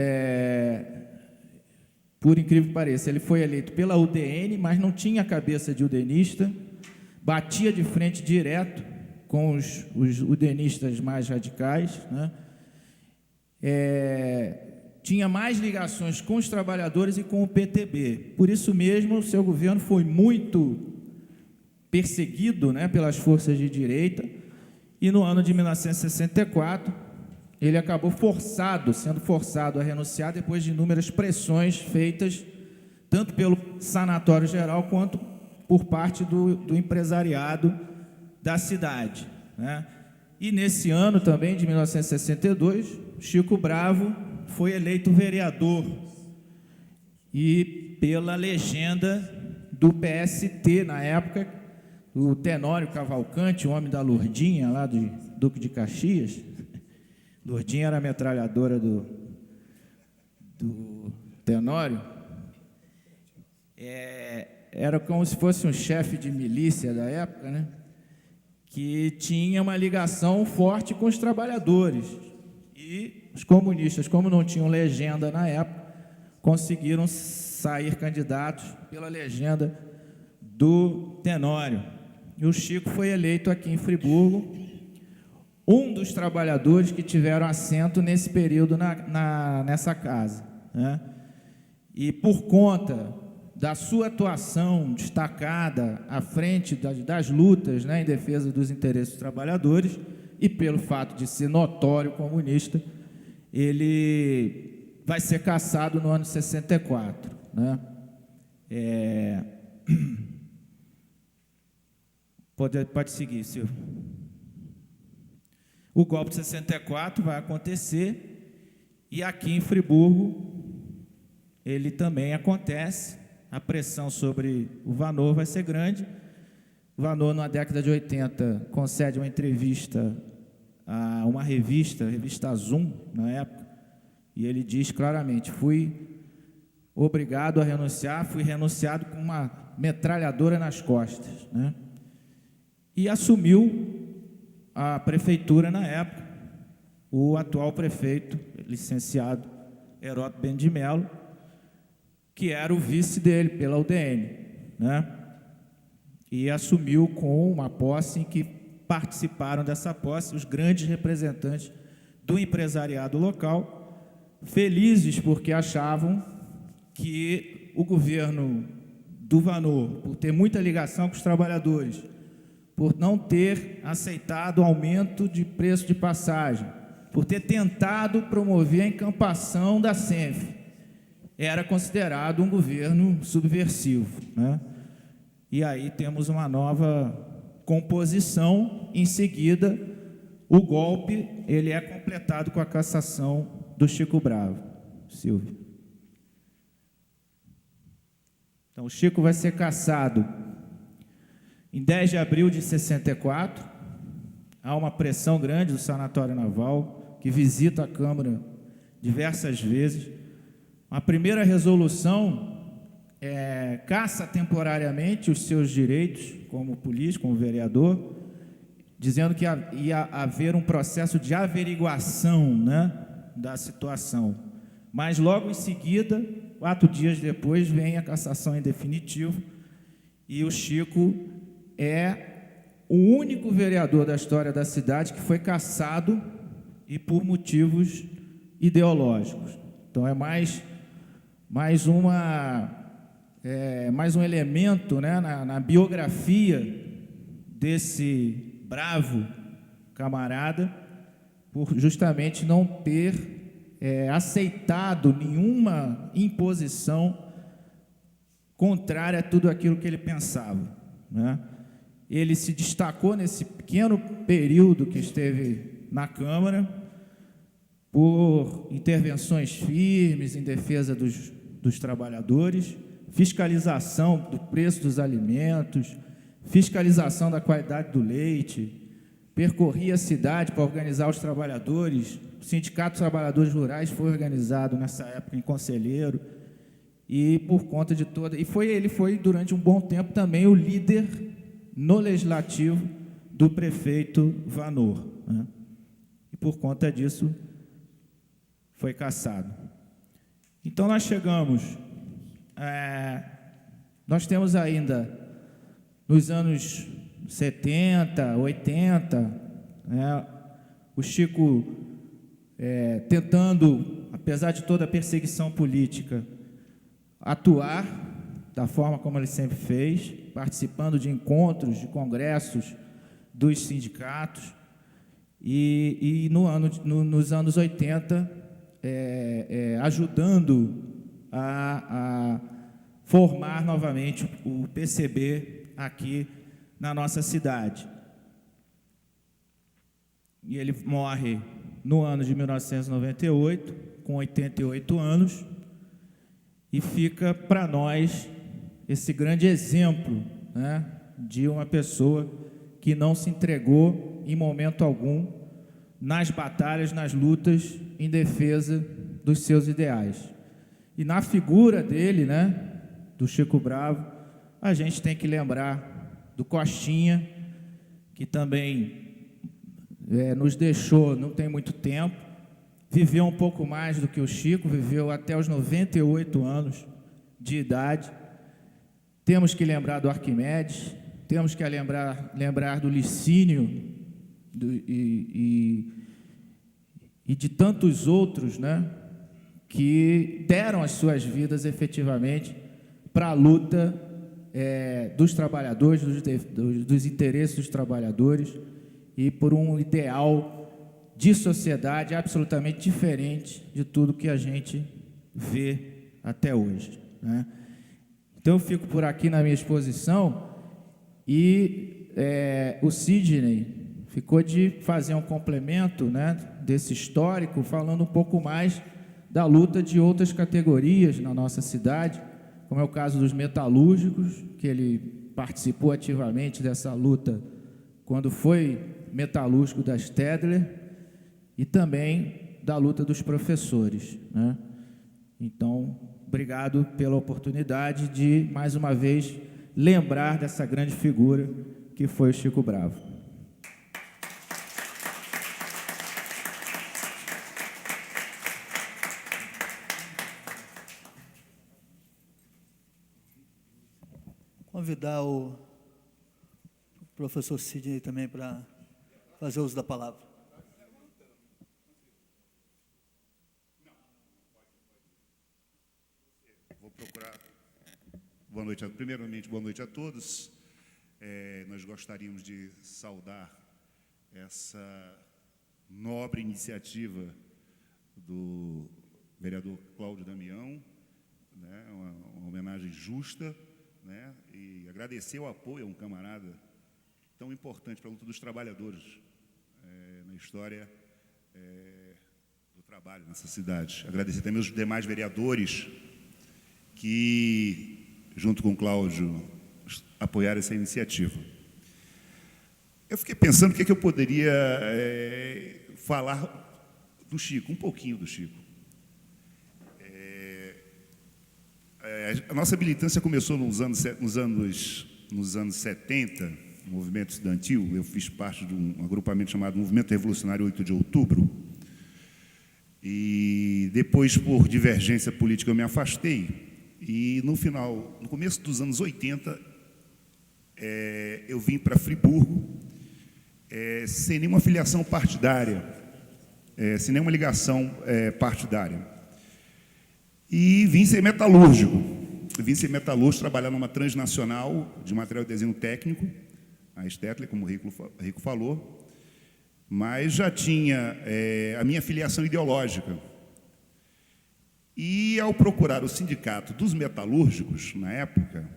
por incrível que pareça, ele foi eleito pela UDN, mas não tinha cabeça de udenista, batia de frente direto com os udenistas mais radicais, né? Tinha mais ligações com os trabalhadores e com o PTB. Por isso mesmo, o seu governo foi muito perseguido, né, pelas forças de direita, e no ano de 1964, ele acabou sendo forçado a renunciar depois de inúmeras pressões feitas tanto pelo Sanatório Geral quanto por parte do empresariado da cidade, né? E nesse ano também, de 1962, Chico Bravo foi eleito vereador e pela legenda do PST na época, o Tenório Cavalcante, o homem da Lourdinha, lá do Duque de Caxias. Lourdinha era a metralhadora do Tenório. Era como se fosse um chefe de milícia da época, né? Que tinha uma ligação forte com os trabalhadores. E os comunistas, como não tinham legenda na época, conseguiram sair candidatos pela legenda do Tenório. E o Chico foi eleito aqui em Friburgo, um dos trabalhadores que tiveram assento nesse período nessa casa, né? E por conta da sua atuação destacada à frente das lutas, né, em defesa dos interesses dos trabalhadores, e pelo fato de ser notório comunista, ele vai ser cassado no ano de 64, né? Pode seguir, Silvio. O golpe de 64 vai acontecer, e aqui em Friburgo ele também acontece. A pressão sobre o Vanor vai ser grande. O Vanor, na década de 80, concede uma entrevista a uma revista, a revista Zoom, na época, e ele diz claramente: fui obrigado a renunciar, fui renunciado com uma metralhadora nas costas, né? E assumiu a prefeitura na época o atual prefeito, licenciado Heródoto Bento de Mello, que era o vice dele pela UDN, né? E assumiu com uma posse em que participaram dessa posse os grandes representantes do empresariado local, felizes porque achavam que o governo do Vanor, por ter muita ligação com os trabalhadores, por não ter aceitado o aumento de preço de passagem, por ter tentado promover a encampação da SENF, era considerado um governo subversivo, né? E aí temos uma nova composição. Em seguida, o golpe ele é completado com a cassação do Chico Bravo. Silvio. Então, o Chico vai ser cassado em 10 de abril de 64. Há uma pressão grande do Sanatório Naval, que visita a Câmara diversas vezes. A primeira resolução caça temporariamente os seus direitos como político, como vereador, dizendo que ia haver um processo de averiguação, né, da situação. Mas logo em seguida, 4 dias depois, vem a cassação em definitivo, e o Chico é o único vereador da história da cidade que foi cassado e por motivos ideológicos. Então é mais um elemento, né, na biografia desse bravo camarada, por justamente não ter aceitado nenhuma imposição contrária a tudo aquilo que ele pensava, né? Ele se destacou nesse pequeno período que esteve na Câmara por intervenções firmes em defesa dos trabalhadores, fiscalização do preço dos alimentos, fiscalização da qualidade do leite, percorria a cidade para organizar os trabalhadores. O Sindicato dos Trabalhadores Rurais foi organizado nessa época em Conselheiro, e por conta de toda... ele foi, durante um bom tempo, também o líder no Legislativo do prefeito Vanor, né? E, por conta disso, foi cassado. Então, nós chegamos... nós temos ainda, nos anos 70, 80, né, o Chico tentando, apesar de toda a perseguição política, atuar da forma como ele sempre fez, participando de encontros, de congressos dos sindicatos, e nos anos 80, ajudando a formar novamente o PCB aqui na nossa cidade. E ele morre no ano de 1998, com 88 anos, e fica para nós esse grande exemplo, né, de uma pessoa que não se entregou em momento algum nas batalhas, nas lutas em defesa dos seus ideais. E na figura dele, né, do Chico Bravo, a gente tem que lembrar do Costinha, que também nos deixou não tem muito tempo, viveu um pouco mais do que o Chico, viveu até os 98 anos de idade. Temos que lembrar do Arquimedes, temos que lembrar do Licínio e de tantos outros, né, que deram as suas vidas efetivamente para a luta dos trabalhadores, dos interesses dos trabalhadores e por um ideal de sociedade absolutamente diferente de tudo que a gente vê até hoje, né? Então, eu fico por aqui na minha exposição e o Sidney ficou de fazer um complemento, né, desse histórico, falando um pouco mais da luta de outras categorias na nossa cidade, como é o caso dos metalúrgicos, que ele participou ativamente dessa luta quando foi metalúrgico da Stedler, e também da luta dos professores, né? Então, obrigado pela oportunidade de, mais uma vez, lembrar dessa grande figura que foi o Chico Bravo. Convidar o professor Sidney também para fazer uso da palavra. Vou procurar. Boa noite. Primeiramente, boa noite a todos. Nós gostaríamos de saudar essa nobre iniciativa do vereador Cláudio Damião, né, uma homenagem justa, né, e agradecer o apoio a um camarada tão importante para a luta dos trabalhadores na história do trabalho nessa cidade. Agradecer também os demais vereadores que, junto com o Cláudio, apoiaram essa iniciativa. Eu fiquei pensando o que eu poderia falar do Chico, um pouquinho do Chico. A nossa militância começou nos anos 70, no movimento estudantil. Eu fiz parte de um agrupamento chamado Movimento Revolucionário 8 de Outubro. E depois, por divergência política, eu me afastei. E no começo dos anos 80, eu vim para Friburgo, sem nenhuma filiação partidária, sem nenhuma ligação partidária. E vim ser metalúrgico. Vim ser metalúrgico, trabalhar numa transnacional de material de desenho técnico, a Stedler, como o Rico falou, mas já tinha a minha filiação ideológica. E, ao procurar o sindicato dos metalúrgicos, na época,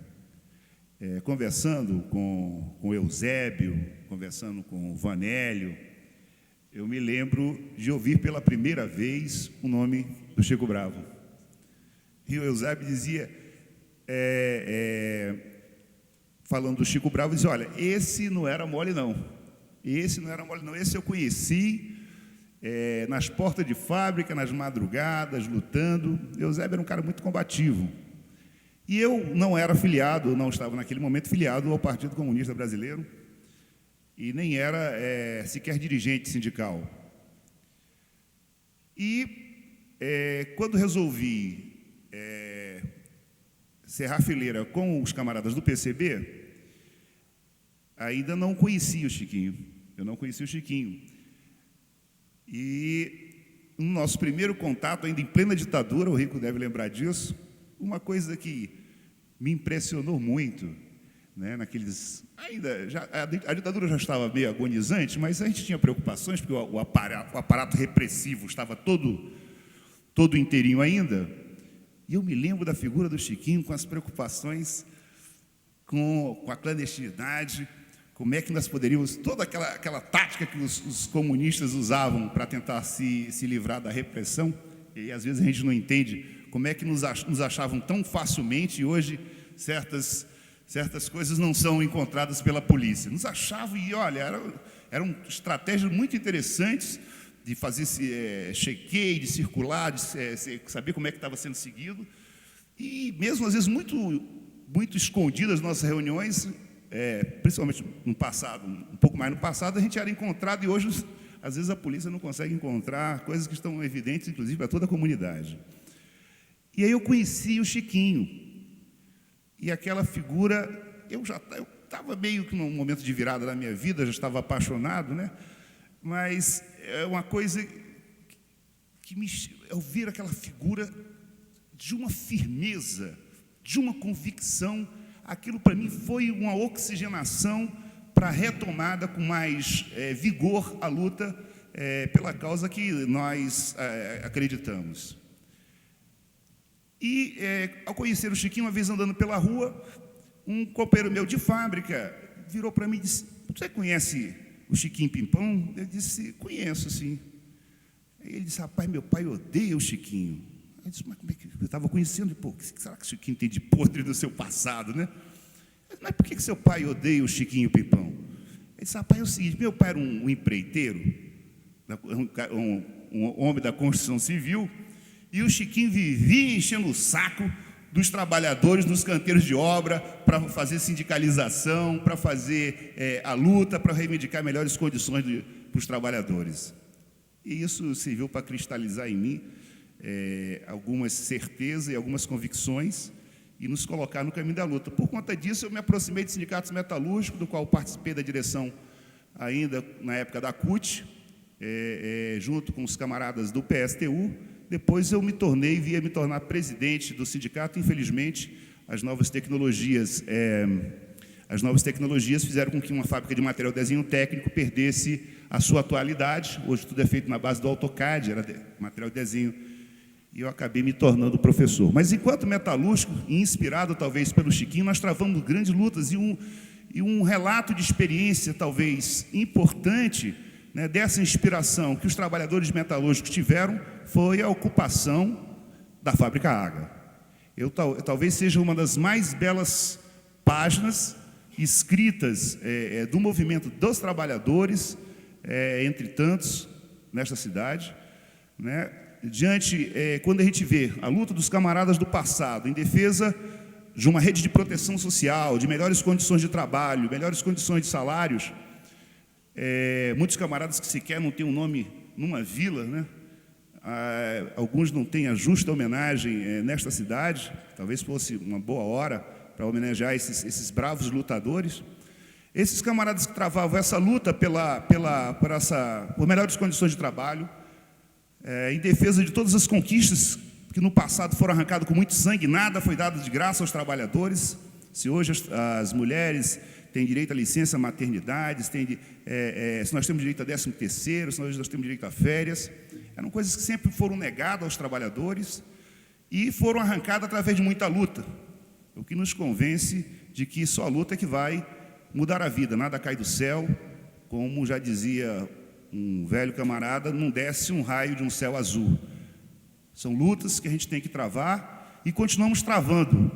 conversando com o Eusébio, conversando com o Vanélio, eu me lembro de ouvir pela primeira vez o nome do Chico Bravo. E o Eusébio dizia, falando do Chico Bravo, dizia, olha, esse não era mole não, esse eu conheci nas portas de fábrica, nas madrugadas, lutando. Eusébio era um cara muito combativo. E eu não era filiado, não estava naquele momento filiado ao Partido Comunista Brasileiro, e nem era sequer dirigente sindical. E quando resolvi cerrar fileira com os camaradas do PCB, ainda não conhecia o Chiquinho. Eu não conhecia o Chiquinho. E no nosso primeiro contato, ainda em plena ditadura, o Rico deve lembrar disso, uma coisa que me impressionou muito, né, naqueles... a ditadura já estava meio agonizante, mas a gente tinha preocupações, porque o aparato repressivo estava todo inteirinho ainda. E eu me lembro da figura do Chiquinho com as preocupações com a clandestinidade, como é que nós poderíamos... Toda aquela tática que os comunistas usavam para tentar se livrar da repressão, e às vezes a gente não entende como é que nos achavam tão facilmente, e hoje certas coisas não são encontradas pela polícia. Nos achavam, e olha, eram estratégias muito interessantes de fazer chequeio, de circular, de saber como é que estava sendo seguido, e mesmo às vezes muito escondidas as nossas reuniões, principalmente no passado, um pouco mais no passado, a gente era encontrado, e hoje, às vezes, a polícia não consegue encontrar coisas que estão evidentes, inclusive, para toda a comunidade. E aí eu conheci o Chiquinho, e aquela figura, eu estava meio que num momento de virada da minha vida, já estava apaixonado, né? Mas é uma coisa que eu vi aquela figura de uma firmeza, de uma convicção. Aquilo para mim foi uma oxigenação para a retomada com mais vigor a luta pela causa que nós acreditamos. E ao conhecer o Chiquinho, uma vez andando pela rua, um companheiro meu de fábrica virou para mim e disse, você conhece o Chiquinho Pimpão? Eu disse, conheço, sim. Aí ele disse, rapaz, meu pai odeia o Chiquinho. Eu disse, mas como é que eu estava conhecendo? Pô, o que será que o Chiquinho tem de podre do seu passado, né? Mas por que seu pai odeia o Chiquinho Pimpão? Ele disse, rapaz, é o seguinte, meu pai era um empreiteiro, um homem da construção civil, e o Chiquinho vivia enchendo o saco dos trabalhadores nos canteiros de obra para fazer sindicalização, para fazer a luta, para reivindicar melhores condições para os trabalhadores. E isso serviu para cristalizar em mim algumas certezas e algumas convicções e nos colocar no caminho da luta. Por conta disso, eu me aproximei de sindicatos metalúrgicos, do qual participei da direção ainda na época da CUT, junto com os camaradas do PSTU. Depois eu via me tornar presidente do sindicato. Infelizmente, as novas tecnologias fizeram com que uma fábrica de material de desenho técnico perdesse a sua atualidade. Hoje tudo é feito na base do AutoCAD, era material de desenho, e eu acabei me tornando professor. Mas enquanto metalúrgico, inspirado talvez pelo Chiquinho, nós travamos grandes lutas, e um relato de experiência talvez importante, né, dessa inspiração que os trabalhadores metalúrgicos tiveram foi a ocupação da fábrica Aga. Talvez seja uma das mais belas páginas escritas do movimento dos trabalhadores, entre tantos, nesta cidade, né? Quando a gente vê a luta dos camaradas do passado em defesa de uma rede de proteção social, de melhores condições de trabalho, melhores condições de salários, muitos camaradas que sequer não têm um nome numa vila, né? Alguns não têm a justa homenagem nesta cidade, talvez fosse uma boa hora para homenagear esses bravos lutadores. Esses camaradas que travavam essa luta por melhores condições de trabalho, em defesa de todas as conquistas que no passado foram arrancadas com muito sangue, nada foi dado de graça aos trabalhadores. Se hoje as mulheres têm direito à licença maternidade, se nós temos direito a 13º, se nós temos direito a férias, eram coisas que sempre foram negadas aos trabalhadores. e foram arrancadas através de muita luta, o que nos convence de que só a luta é que vai mudar a vida, nada cai do céu, como já dizia um velho camarada, não desce um raio de um céu azul. São lutas que a gente tem que travar e continuamos travando.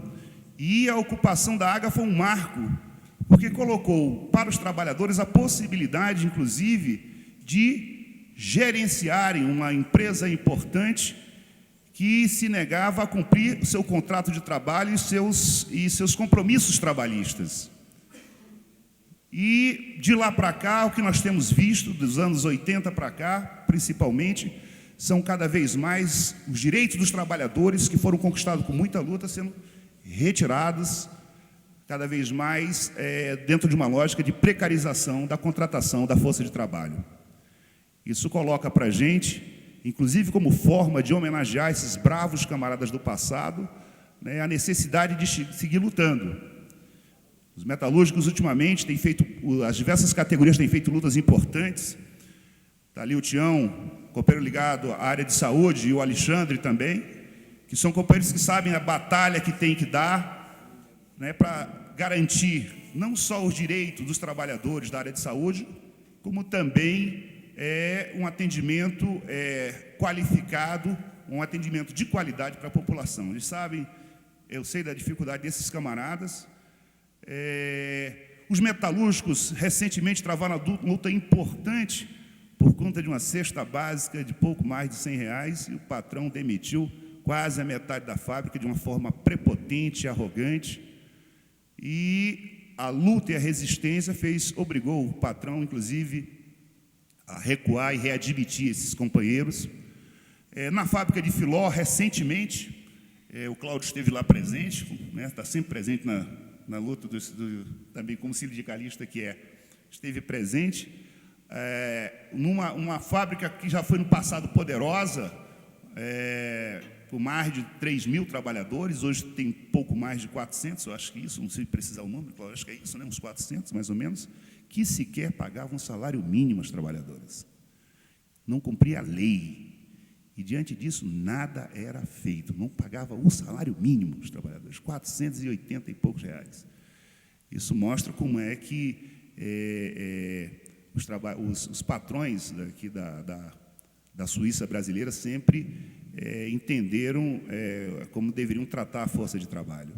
E a ocupação da água foi um marco, porque colocou para os trabalhadores a possibilidade, inclusive, de gerenciarem uma empresa importante que se negava a cumprir o seu contrato de trabalho e seus compromissos trabalhistas. E de lá para cá, o que nós temos visto, dos anos 80 para cá, principalmente, são cada vez mais os direitos dos trabalhadores que foram conquistados com muita luta sendo retirados, cada vez mais dentro de uma lógica de precarização da contratação da força de trabalho. Isso coloca para a gente, inclusive como forma de homenagear esses bravos camaradas do passado, né, a necessidade de seguir lutando. Os metalúrgicos, ultimamente, têm feito, as diversas categorias têm feito lutas importantes. Está ali o Tião, companheiro ligado à área de saúde, e o Alexandre também, que são companheiros que sabem a batalha que tem que dar, né, para garantir não só os direitos dos trabalhadores da área de saúde, como também um atendimento qualificado, um atendimento de qualidade para a população. Eles sabem, eu sei da dificuldade desses camaradas. Os metalúrgicos recentemente travaram uma luta importante por conta de uma cesta básica de pouco mais de R$100 e o patrão demitiu quase a metade da fábrica de uma forma prepotente e arrogante. E a luta e a resistência obrigou o patrão, inclusive, a recuar e readmitir esses companheiros. Na fábrica de Filó, recentemente, o Cláudio esteve lá presente, né, está sempre presente na luta, também como sindicalista que esteve presente, numa fábrica que já foi no passado poderosa, com mais de 3.000 trabalhadores, hoje tem pouco mais de 400, eu acho que isso, não sei precisar o número, eu acho que é isso, né, uns 400 mais ou menos, que sequer pagavam um salário mínimo às trabalhadoras. Não cumpria a lei. E, diante disso, nada era feito. Não pagava um salário mínimo aos trabalhadores, 480 e poucos reais. Isso mostra como é que os patrões daqui da Suíça brasileira sempre entenderam como deveriam tratar a força de trabalho.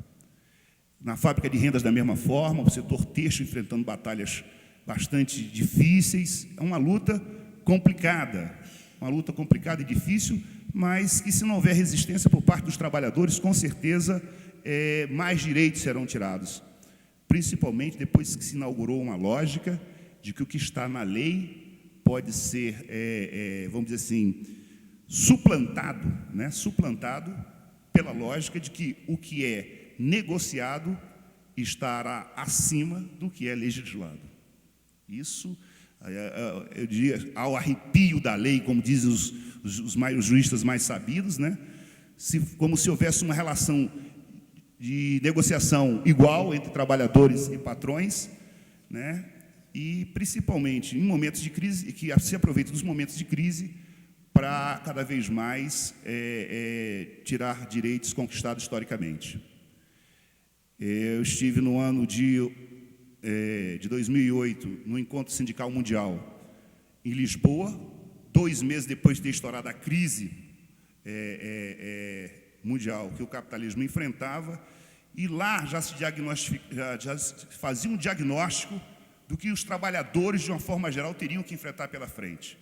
Na fábrica de rendas, da mesma forma, o setor têxtil enfrentando batalhas bastante difíceis. É uma luta complicada e difícil, mas que, se não houver resistência por parte dos trabalhadores, com certeza mais direitos serão tirados. Principalmente depois que se inaugurou uma lógica de que o que está na lei pode ser, vamos dizer assim, suplantado pela lógica de que o que é negociado estará acima do que é legislado. Isso, eu diria, ao arrepio da lei, como dizem os juristas mais sabidos, né? Como se houvesse uma relação de negociação igual entre trabalhadores e patrões, né? E, principalmente, em momentos de crise, que se aproveita dos momentos de crise para, cada vez mais, tirar direitos conquistados historicamente. Eu estive no ano de 2008, no Encontro Sindical Mundial, em Lisboa, 2 meses depois de ter estourado a crise mundial que o capitalismo enfrentava, e lá já se fazia um diagnóstico do que os trabalhadores, de uma forma geral, teriam que enfrentar pela frente.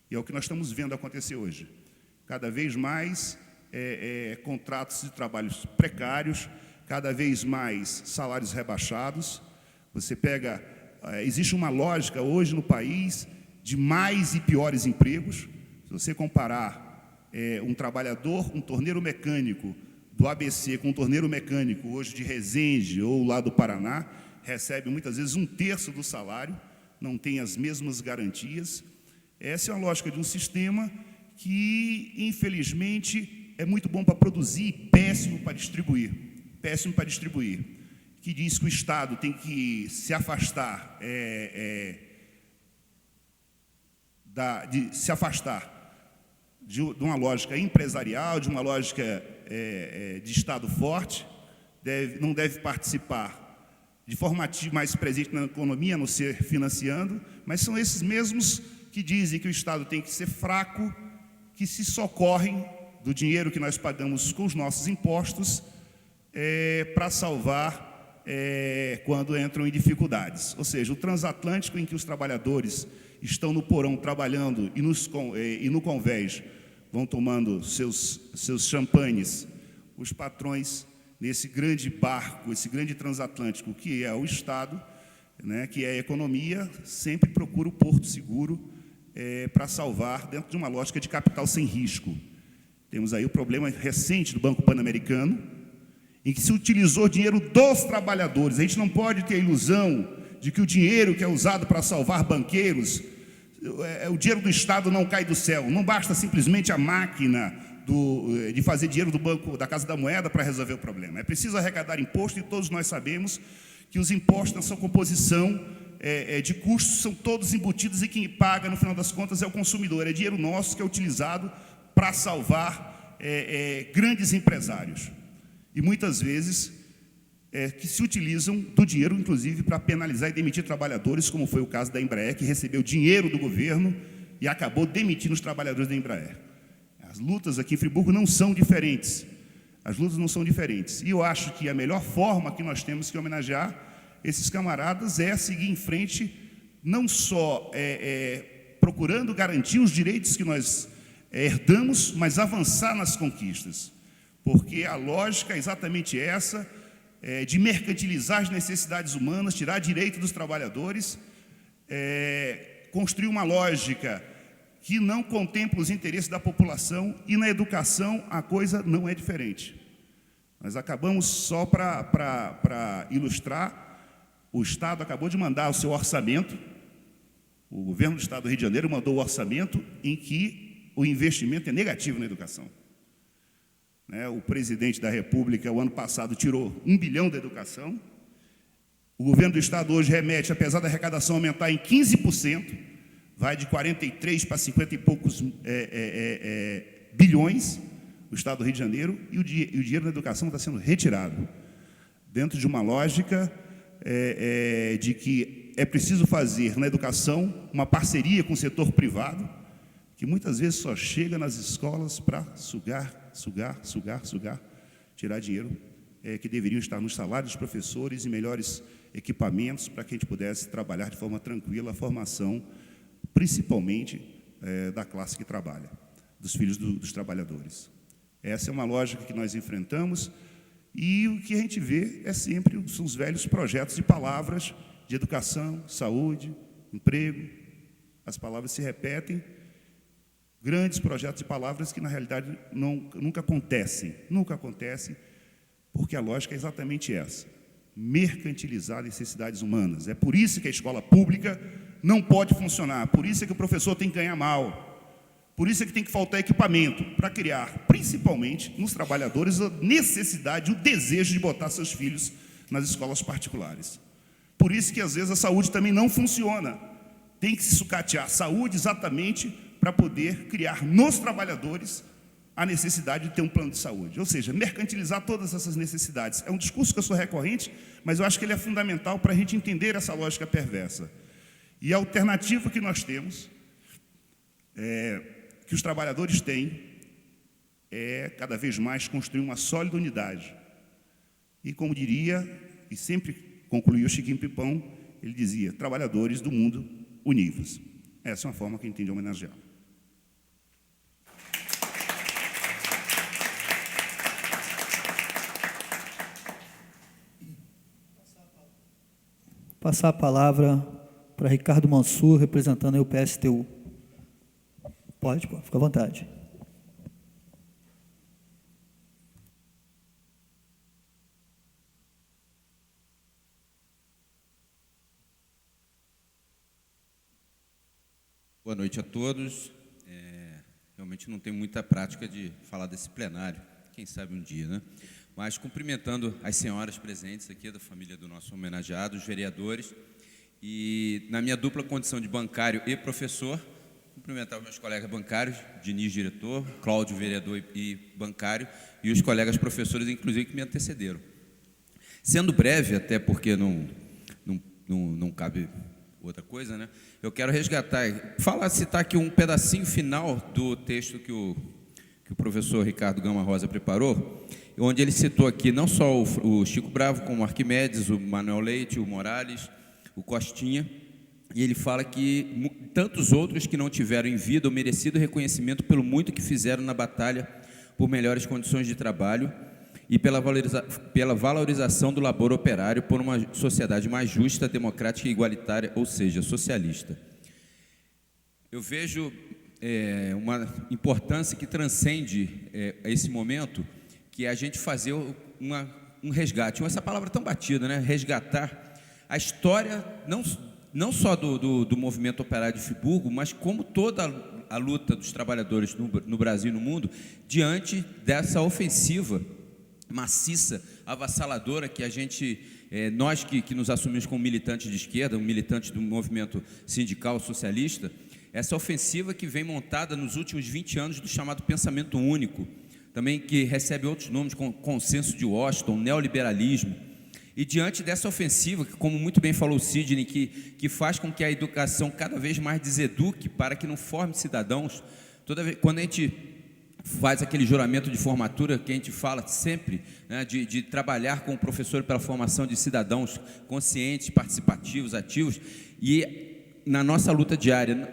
E é o que nós estamos vendo acontecer hoje. Cada vez mais contratos de trabalhos precários, cada vez mais salários rebaixados. Você pega, existe uma lógica hoje no país de mais e piores empregos. Se você comparar um trabalhador, um torneiro mecânico do ABC com um torneiro mecânico hoje de Resende ou lá do Paraná, recebe muitas vezes 1/3 do salário, não tem as mesmas garantias. Essa é a lógica de um sistema que, infelizmente, é muito bom para produzir e péssimo para distribuir. Que diz que o Estado tem que se afastar, de uma lógica empresarial, de uma lógica de Estado forte, não deve participar de forma ativa, mais presente na economia, a não ser financiando, mas são esses mesmos que dizem que o Estado tem que ser fraco, que se socorrem do dinheiro que nós pagamos com os nossos impostos para salvar quando entram em dificuldades. Ou seja, o transatlântico em que os trabalhadores estão no porão trabalhando e no convés vão tomando seus champanhes, os patrões nesse grande barco, esse grande transatlântico que é o Estado, né, que é a economia, sempre procura o porto seguro para salvar dentro de uma lógica de capital sem risco. Temos aí o problema recente do Banco Pan-Americano, em que se utilizou dinheiro dos trabalhadores. A gente não pode ter a ilusão de que o dinheiro que é usado para salvar banqueiros, o dinheiro do Estado não cai do céu. Não basta simplesmente a máquina de fazer dinheiro do Banco da Casa da Moeda para resolver o problema. É preciso arrecadar imposto, e todos nós sabemos que os impostos na sua composição de custos são todos embutidos, e quem paga, no final das contas, é o consumidor. É dinheiro nosso que é utilizado para salvar grandes empresários. E muitas vezes que se utilizam do dinheiro, inclusive, para penalizar e demitir trabalhadores, como foi o caso da Embraer, que recebeu dinheiro do governo e acabou demitindo os trabalhadores da Embraer. As lutas aqui em Friburgo não são diferentes. As lutas não são diferentes. E eu acho que a melhor forma que nós temos que homenagear esses camaradas é seguir em frente, não só procurando garantir os direitos que nós herdamos, mas avançar nas conquistas. Porque a lógica é exatamente essa, de mercantilizar as necessidades humanas, tirar direito dos trabalhadores, construir uma lógica que não contempla os interesses da população, e na educação a coisa não é diferente. Nós acabamos, só para ilustrar, o Estado acabou de mandar o seu orçamento, o governo do Estado do Rio de Janeiro mandou o orçamento em que o investimento é negativo na educação. O presidente da República, o ano passado, tirou 1 bilhão da educação. O governo do Estado hoje remete, apesar da arrecadação aumentar em 15%, vai de 43 para 50 e poucos bilhões, o Estado do Rio de Janeiro, e o dinheiro da educação está sendo retirado, dentro de uma lógica de que é preciso fazer na educação uma parceria com o setor privado, que muitas vezes só chega nas escolas para sugar, tirar dinheiro que deveriam estar nos salários dos professores e melhores equipamentos para que a gente pudesse trabalhar de forma tranquila a formação, principalmente da classe que trabalha, dos filhos dos trabalhadores. Essa é uma lógica que nós enfrentamos, e o que a gente vê são os velhos projetos de palavras de educação, saúde, emprego. As palavras se repetem, grandes projetos de palavras que, na realidade, nunca acontecem, porque a lógica é exatamente essa: mercantilizar necessidades humanas. É por isso que a escola pública não pode funcionar, por isso é que o professor tem que ganhar mal, por isso é que tem que faltar equipamento, para criar, principalmente nos trabalhadores, a necessidade, o desejo de botar seus filhos nas escolas particulares. Por isso que, às vezes, a saúde também não funciona. Tem que se sucatear a saúde exatamente para poder criar nos trabalhadores a necessidade de ter um plano de saúde. Ou seja, mercantilizar todas essas necessidades. É um discurso que eu sou recorrente, mas eu acho que ele é fundamental para a gente entender essa lógica perversa. E a alternativa que nós temos, que os trabalhadores têm, é cada vez mais construir uma sólida unidade. E como diria, e sempre concluiu o Chiquinho Pipão, ele dizia: trabalhadores do mundo, univos. Essa é uma forma que eu entendo de homenagear. Passar a palavra para Ricardo Mansur, representando aí o PSTU. Pode, fica à vontade. Boa noite a todos. Realmente não tenho muita prática de falar desse plenário, quem sabe um dia, né? Mas cumprimentando as senhoras presentes aqui da família do nosso homenageado, os vereadores, e na minha dupla condição de bancário e professor, Cumprimentar os meus colegas bancários, Diniz, diretor, Cláudio, vereador e bancário, e os colegas professores, inclusive, que me antecederam. Sendo breve, até porque não cabe outra coisa, né? Eu quero citar aqui um pedacinho final do texto que o professor Ricardo Gama Rosa preparou, onde ele citou aqui não só o Chico Bravo, como o Arquimedes, o Manuel Leite, o Morales, o Costinha, e ele fala que tantos outros que não tiveram em vida o merecido reconhecimento pelo muito que fizeram na batalha por melhores condições de trabalho e pela valorização do labor operário por uma sociedade mais justa, democrática e igualitária, ou seja, socialista. Eu vejo uma importância que transcende esse momento, que é a gente fazer um resgate. Essa palavra tão batida, né? Resgatar a história, não só do movimento operário de Friburgo, mas como toda a luta dos trabalhadores no Brasil e no mundo, diante dessa ofensiva maciça, avassaladora, que nós que nos assumimos como militantes de esquerda, militantes do movimento sindical socialista, essa ofensiva que vem montada nos últimos 20 anos do chamado pensamento único, também que recebe outros nomes, como consenso de Washington, neoliberalismo. E diante dessa ofensiva, que, como muito bem falou o Sidney, que faz com que a educação cada vez mais deseduque para que não forme cidadãos, quando a gente faz aquele juramento de formatura que a gente fala sempre, né, de trabalhar com o professor pela formação de cidadãos conscientes, participativos, ativos, e na nossa luta diária,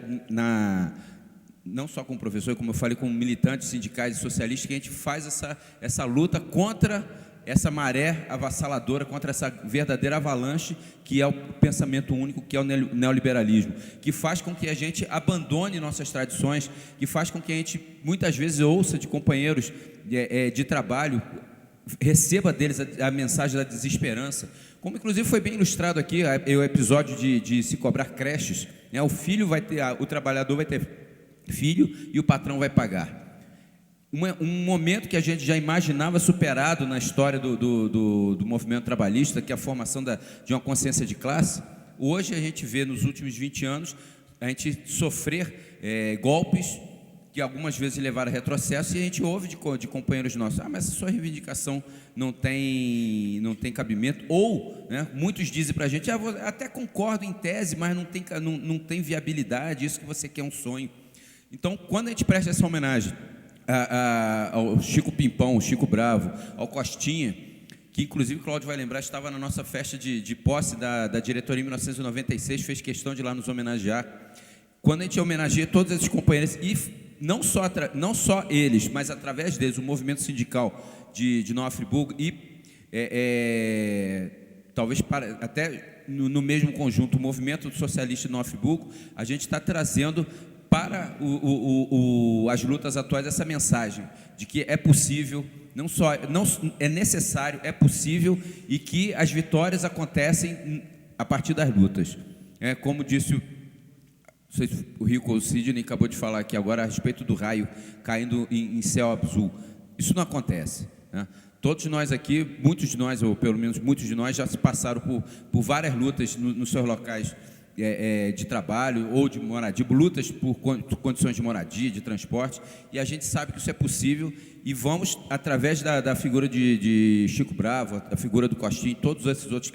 não só com o professor, como eu falei, com militantes sindicais e socialistas, que a gente faz essa luta contra essa maré avassaladora, contra essa verdadeira avalanche que é o pensamento único, que é o neoliberalismo, que faz com que a gente abandone nossas tradições, que faz com que a gente, muitas vezes, ouça de companheiros de trabalho, receba deles a mensagem da desesperança, como inclusive foi bem ilustrado aqui o episódio de se cobrar creches, né? O trabalhador vai ter filho e o patrão vai pagar. Um momento que a gente já imaginava superado na história do movimento trabalhista, que é a formação de uma consciência de classe. Hoje a gente vê, nos últimos 20 anos, a gente sofrer golpes que algumas vezes levaram a retrocesso, e a gente ouve de companheiros nossos: mas essa sua reivindicação não tem cabimento, ou, né, muitos dizem para a gente: até concordo em tese, mas não tem viabilidade, isso que você quer é um sonho. Então, quando a gente presta essa homenagem ao Chico Pimpão, ao Chico Bravo, ao Costinha, que inclusive o Cláudio vai lembrar, estava na nossa festa de posse da diretoria em 1996, fez questão de ir lá nos homenagear. Quando a gente homenageia todos esses companheiros, e não só eles, mas através deles, o movimento sindical de Nova Friburgo, e talvez até no mesmo conjunto, o movimento socialista de Nova Friburgo, a gente está trazendo para as lutas atuais essa mensagem de que é possível, não é necessário, é possível, e que as vitórias acontecem a partir das lutas. Como disse o Rico ou o Sidney acabou de falar aqui agora a respeito do raio caindo em céu azul. Isso não acontece, né? Todos nós aqui, muitos de nós, ou pelo menos muitos de nós, já se passaram por várias lutas nos seus locais de trabalho ou de moradia, lutas por condições de moradia, de transporte, e a gente sabe que isso é possível, e vamos, através da figura de Chico Bravo, a figura do Costinha, todos esses outros,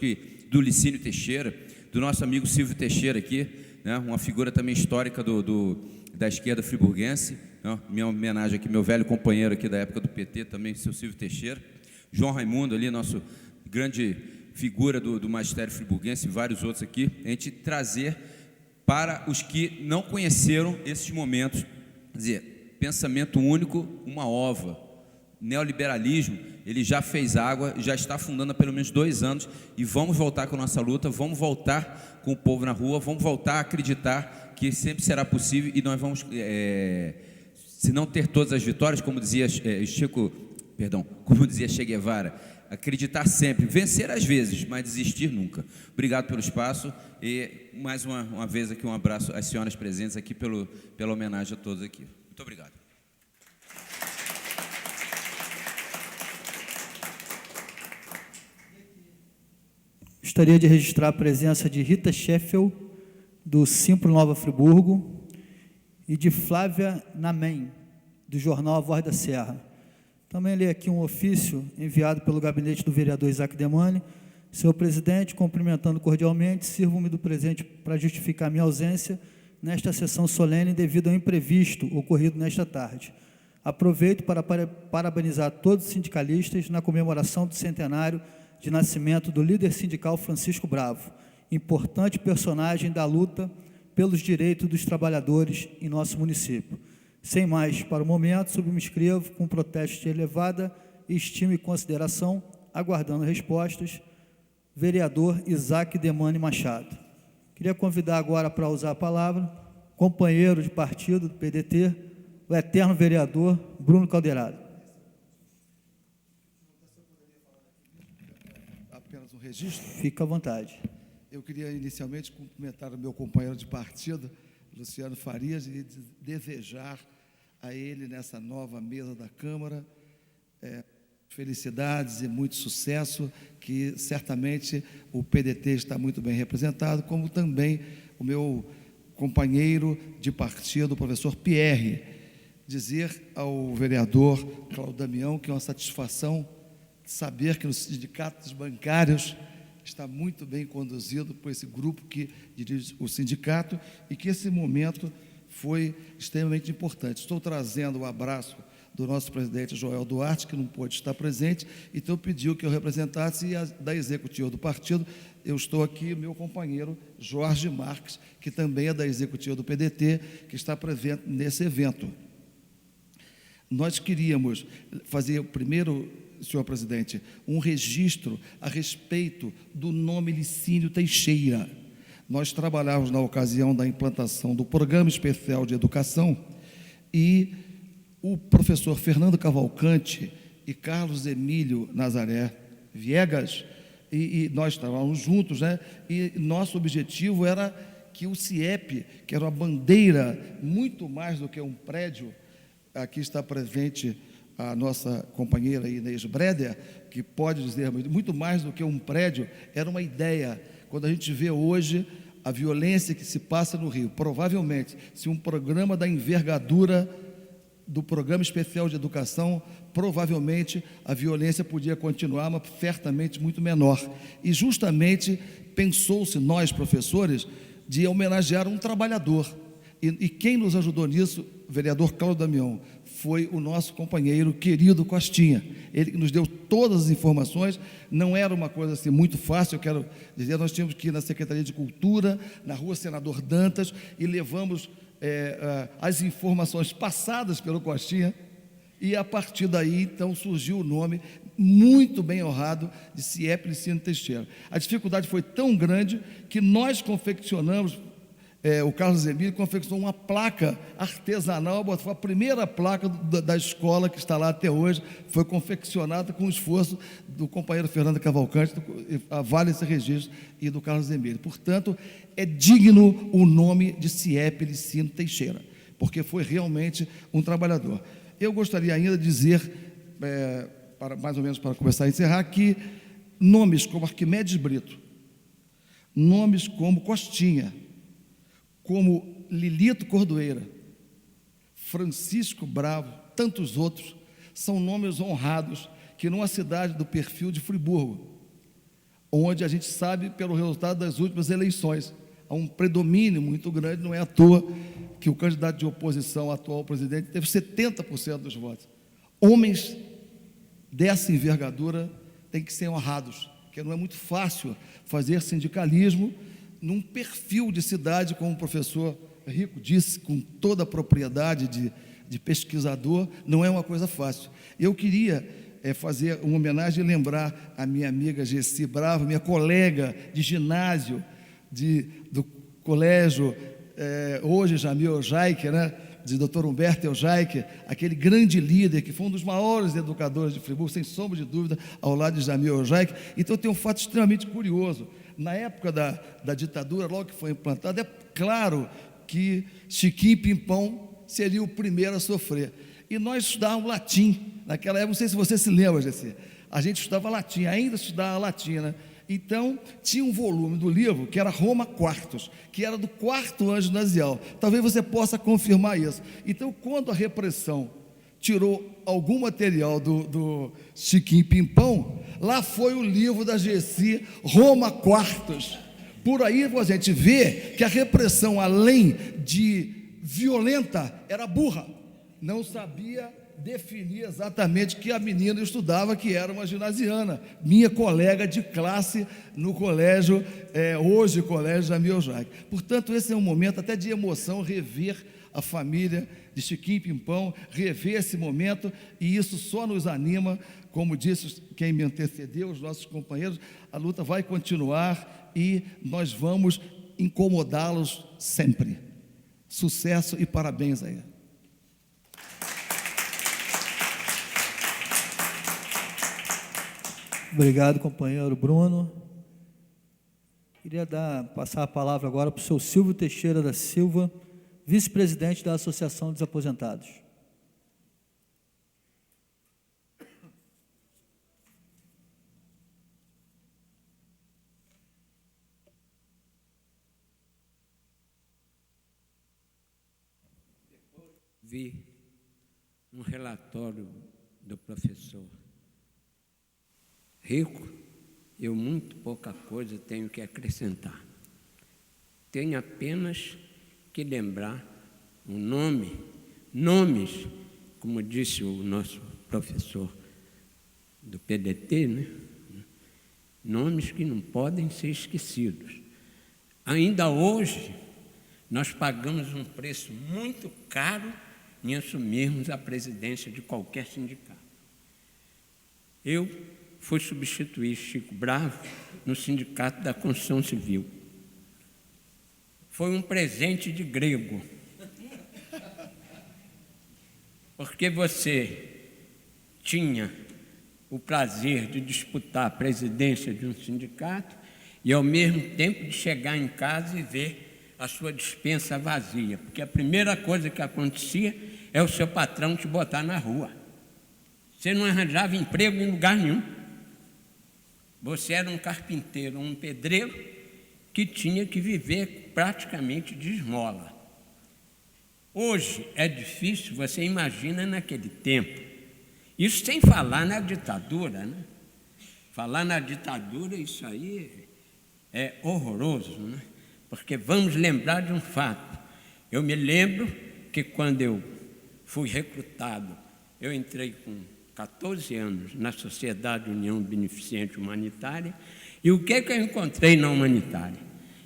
do Licínio Teixeira, do nosso amigo Silvio Teixeira aqui, né, uma figura também histórica da esquerda friburguense, né, minha homenagem aqui, meu velho companheiro aqui da época do PT também, seu Silvio Teixeira, João Raimundo ali, nosso grande figura do magistério friburguense, e vários outros aqui, a gente trazer para os que não conheceram esses momentos, quer dizer, pensamento único, uma ova, neoliberalismo, ele já fez água, já está afundando há pelo menos 2 anos, e vamos voltar com a nossa luta, vamos voltar com o povo na rua, vamos voltar a acreditar que sempre será possível, e nós vamos, se não ter todas as vitórias, como dizia como dizia Che Guevara, acreditar sempre, vencer às vezes, mas desistir nunca. Obrigado pelo espaço, e mais uma vez aqui um abraço às senhoras presentes aqui pela homenagem a todos aqui. Muito obrigado. Gostaria de registrar a presença de Rita Scheffel, do Simpro Nova Friburgo, e de Flávia Namen, do jornal A Voz da Serra. Também leio aqui um ofício enviado pelo gabinete do vereador Isaac Demani. Senhor presidente, cumprimentando cordialmente, sirvo-me do presente para justificar minha ausência nesta sessão solene devido ao imprevisto ocorrido nesta tarde. Aproveito para parabenizar todos os sindicalistas na comemoração do centenário de nascimento do líder sindical Francisco Bravo, importante personagem da luta pelos direitos dos trabalhadores em nosso município. Sem mais, para o momento, subscrevo com protesto de elevada estima e consideração, aguardando respostas, vereador Isaac Demani Machado. Queria convidar agora para usar a palavra, companheiro de partido do PDT, o eterno vereador Bruno Calderaro. Apenas um registro? Fica à vontade. Eu queria inicialmente cumprimentar o meu companheiro de partido, Luciano Farias, e desejar a ele, nessa nova mesa da Câmara, felicidades e muito sucesso, que certamente o PDT está muito bem representado, como também o meu companheiro de partido, o professor Pierre. Dizer ao vereador Cláudio Damião que é uma satisfação saber que os sindicatos bancários está muito bem conduzido por esse grupo que dirige o sindicato e que esse momento foi extremamente importante. Estou trazendo o abraço do nosso presidente Joel Duarte, que não pôde estar presente, então pediu que eu representasse, e da executiva do partido, eu estou aqui, meu companheiro Jorge Marques, que também é da executiva do PDT, que está presente nesse evento. Nós queríamos fazer primeiro, senhor presidente, um registro a respeito do nome Licínio Teixeira. Nós trabalhávamos na ocasião da implantação do Programa Especial de Educação e o professor Fernando Cavalcante e Carlos Emílio Nazaré Viegas, e nós estávamos juntos, né? E nosso objetivo era que o CIEP, que era uma bandeira muito mais do que um prédio, aqui está presente a nossa companheira Inês Breder, que pode dizer muito mais do que um prédio, era uma ideia. Quando a gente vê hoje a violência que se passa no Rio, provavelmente, se um programa da envergadura do Programa Especial de Educação, provavelmente a violência podia continuar, mas certamente muito menor. E justamente pensou-se, nós professores, de homenagear um trabalhador. E quem nos ajudou nisso, o vereador Cláudio Damião, foi o nosso companheiro querido Costinha. Ele nos deu todas as informações, não era uma coisa assim muito fácil, eu quero dizer, nós tínhamos que ir na Secretaria de Cultura, na Rua Senador Dantas, e levamos as informações passadas pelo Costinha, e a partir daí, então, surgiu o nome muito bem honrado de CIEP Licínio Teixeira. A dificuldade foi tão grande que nós confeccionamos, o Carlos Emílio confeccionou uma placa artesanal, foi a primeira placa da escola que está lá até hoje, foi confeccionada com o esforço do companheiro Fernando Cavalcante, vale esse registro, e do Carlos Emílio. Portanto, é digno o nome de CIEP Licínio Teixeira, porque foi realmente um trabalhador. Eu gostaria ainda de dizer, mais ou menos para começar a encerrar, que nomes como Arquimedes Brito, nomes como Costinha, como Lilito Cordoeira, Francisco Bravo, tantos outros, são nomes honrados que numa cidade do perfil de Friburgo, onde a gente sabe pelo resultado das últimas eleições, há um predomínio muito grande, não é à toa que o candidato de oposição atual ao presidente teve 70% dos votos. Homens dessa envergadura têm que ser honrados, porque não é muito fácil fazer sindicalismo num perfil de cidade, como o professor Rico disse, com toda a propriedade de pesquisador, não é uma coisa fácil. Eu queria fazer uma homenagem e lembrar a minha amiga Gessi Bravo, minha colega de ginásio, do colégio, hoje Jamil Eljaique, né? De Dr. Humberto Eljaique, aquele grande líder que foi um dos maiores educadores de Friburgo, sem sombra de dúvida, ao lado de Jamil Eljaique. Então tem um fato extremamente curioso. Na época da ditadura, logo que foi implantado, é claro que Chiquinho Pimpão seria o primeiro a sofrer. E nós estudávamos latim naquela época, não sei se você se lembra, Gessi, a gente estudava latim, ainda estudava latim, né? Então, tinha um volume do livro que era Roma Quartos, que era do quarto anjo nazial. Talvez você possa confirmar isso. Então, quando a repressão tirou algum material do Chiquinho Pimpão, lá foi o livro da Gessi, Roma Quartos. Por aí a gente vê que a repressão, além de violenta, era burra. Não sabia definir exatamente que a menina estudava, que era uma ginasiana, minha colega de classe no colégio, hoje colégio Jamil Jaque. Portanto, esse é um momento até de emoção, rever a família de Chiquinho Pimpão, rever esse momento, e isso só nos anima. Como disse quem me antecedeu, os nossos companheiros, a luta vai continuar e nós vamos incomodá-los sempre. Sucesso e parabéns a ele. Obrigado, companheiro Bruno. Queria passar a palavra agora para o seu Silvio Teixeira da Silva, vice-presidente da Associação dos Aposentados. Vi um relatório do professor Rico, eu muito pouca coisa tenho que acrescentar. Tenho apenas que lembrar um nomes, como disse o nosso professor do PDT, né? Nomes que não podem ser esquecidos. Ainda hoje, nós pagamos um preço muito caro em assumirmos a presidência de qualquer sindicato. Eu fui substituir Chico Bravo no Sindicato da Construção Civil. Foi um presente de grego, porque você tinha o prazer de disputar a presidência de um sindicato e, ao mesmo tempo, de chegar em casa e ver a sua despensa vazia, porque a primeira coisa que acontecia é o seu patrão te botar na rua. Você não arranjava emprego em lugar nenhum. Você era um carpinteiro, um pedreiro que tinha que viver praticamente de esmola. Hoje é difícil, você imagina naquele tempo. Isso sem falar na ditadura, né? Falar na ditadura, isso aí é horroroso, né? Porque vamos lembrar de um fato. Eu me lembro que quando eu fui recrutado, eu entrei com 14 anos na Sociedade União Beneficente Humanitária, e o que eu encontrei na Humanitária?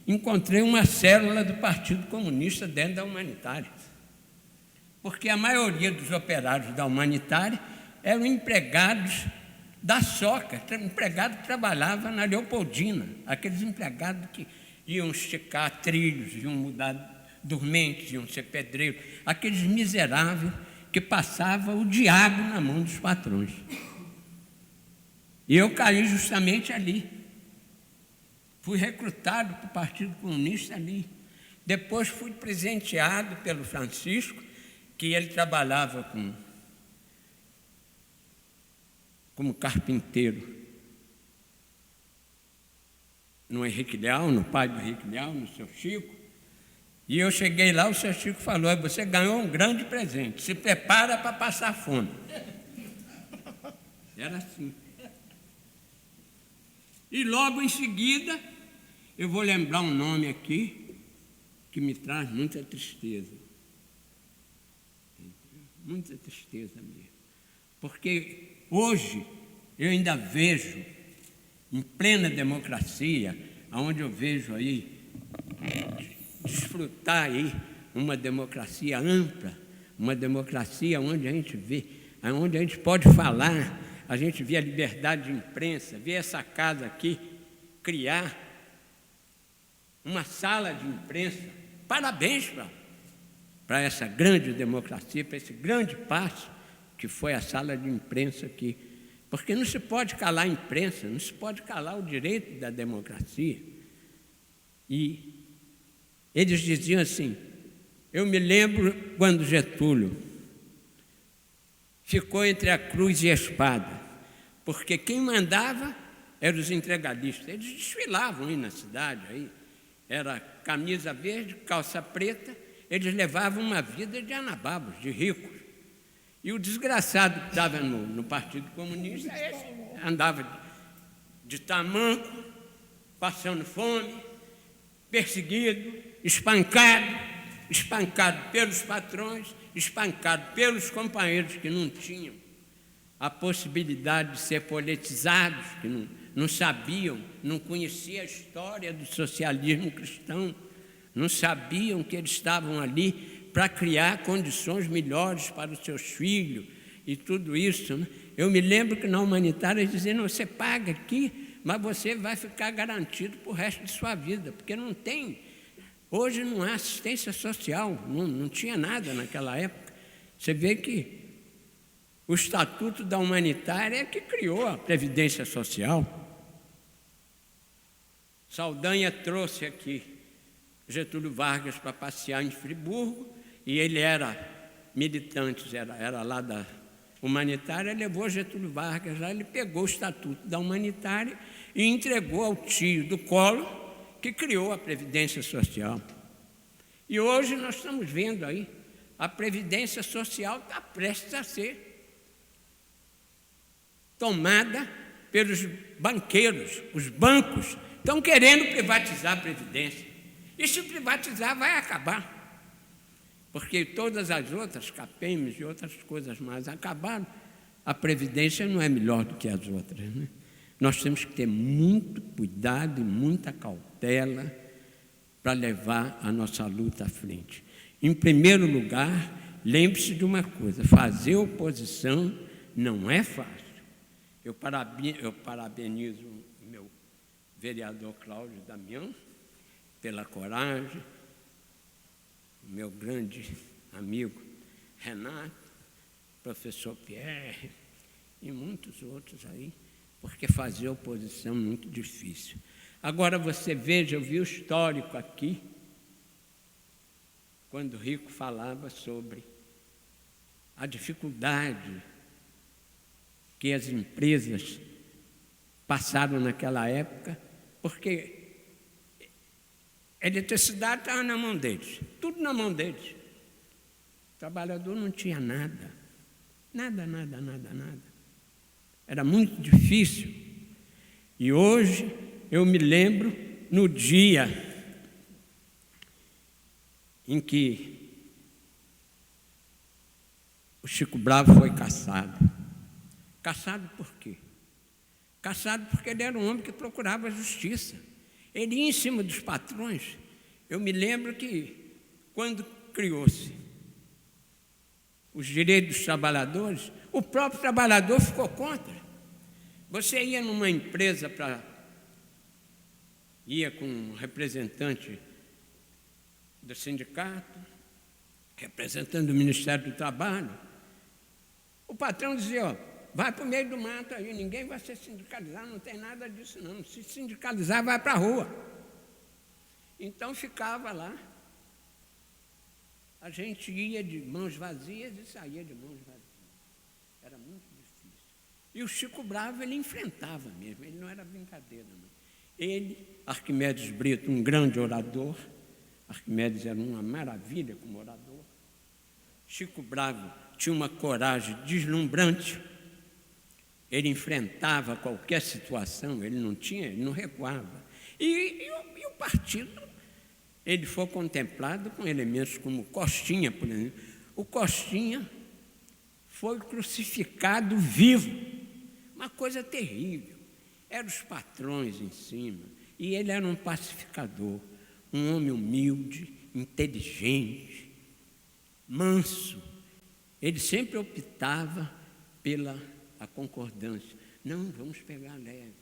Encontrei uma célula do Partido Comunista dentro da Humanitária, porque a maioria dos operários da Humanitária eram empregados da Soca, empregado que trabalhava na Leopoldina, aqueles empregados que iam esticar trilhos, iam mudar dormentes, iam ser pedreiros, aqueles miseráveis que passava o diabo na mão dos patrões. E eu caí justamente ali. Fui recrutado para o Partido Comunista ali. Depois fui presenteado pelo Francisco, que ele trabalhava como carpinteiro no Henrique Leal, no pai do Henrique Leal, no seu Chico. E eu cheguei lá, o seu Chico falou: você ganhou um grande presente, se prepara para passar fome. Era assim. E logo em seguida, eu vou lembrar um nome aqui que me traz muita tristeza. Muita tristeza mesmo. Porque hoje eu ainda vejo, em plena democracia, onde eu vejo aí desfrutar aí uma democracia ampla, uma democracia onde a gente vê, onde a gente pode falar, a gente vê a liberdade de imprensa, vê essa casa aqui criar uma sala de imprensa. Parabéns para essa grande democracia, para esse grande passo que foi a sala de imprensa aqui. Porque não se pode calar a imprensa, não se pode calar o direito da democracia. E eles diziam assim, eu me lembro quando Getúlio ficou entre a cruz e a espada, porque quem mandava eram os integralistas. Eles desfilavam aí na cidade, aí. Era camisa verde, calça preta, eles levavam uma vida de anababos, de ricos. E o desgraçado que estava no Partido Comunista, esse andava de tamanco, passando fome, perseguido, espancado pelos patrões, espancado pelos companheiros que não tinham a possibilidade de ser politizados, que não sabiam, não conheciam a história do socialismo cristão, não sabiam que eles estavam ali para criar condições melhores para os seus filhos e tudo isso, né? Eu me lembro que na humanitária eles diziam, não, você paga aqui, mas você vai ficar garantido para o resto de sua vida, porque não tem. Hoje não há assistência social, não tinha nada naquela época. Você vê que o Estatuto da Humanitária é que criou a Previdência Social. Saldanha trouxe aqui Getúlio Vargas para passear em Friburgo, e ele era militante, era lá da Humanitária, levou Getúlio Vargas lá, ele pegou o Estatuto da Humanitária e entregou ao tio do Collor, que criou a Previdência Social. E hoje nós estamos vendo aí, a Previdência Social está prestes a ser tomada pelos banqueiros, os bancos estão querendo privatizar a Previdência. E se privatizar, vai acabar. Porque todas as outras, CAPEMs e outras coisas mais, acabaram. A Previdência não é melhor do que as outras, né? Nós temos que ter muito cuidado e muita cautela para levar a nossa luta à frente. Em primeiro lugar, lembre-se de uma coisa, fazer oposição não é fácil. Eu parabenizo o meu vereador Cláudio Damião pela coragem, o meu grande amigo Renato, professor Pierre e muitos outros aí, porque fazer oposição é muito difícil. Agora você veja, eu vi o histórico aqui, quando o Rico falava sobre a dificuldade que as empresas passaram naquela época, porque a eletricidade estava na mão deles, tudo na mão deles. O trabalhador não tinha nada, nada. Era muito difícil. E hoje eu me lembro no dia em que o Chico Bravo foi cassado. Cassado por quê? Cassado porque ele era um homem que procurava justiça. Ele ia em cima dos patrões. Eu me lembro que, quando criou-se os direitos dos trabalhadores, o próprio trabalhador ficou contra. Você ia numa empresa ia com um representante do sindicato, representante do Ministério do Trabalho, o patrão dizia, ó, vai para o meio do mato aí, ninguém vai se sindicalizar, não tem nada disso não. Se sindicalizar, vai para a rua. Então ficava lá. A gente ia de mãos vazias e saía de mãos vazias. Era muito difícil. E o Chico Bravo, ele enfrentava mesmo, ele não era brincadeira, não. Ele, Arquimedes Brito, um grande orador, Arquimedes era uma maravilha como orador. Chico Bravo tinha uma coragem deslumbrante. Ele enfrentava qualquer situação, ele não recuava. E o partido, ele foi contemplado com elementos como Costinha, por exemplo. O Costinha foi crucificado vivo, uma coisa terrível. Eram os patrões em cima, e ele era um pacificador, um homem humilde, inteligente, manso. Ele sempre optava pela concordância. Não, vamos pegar leve.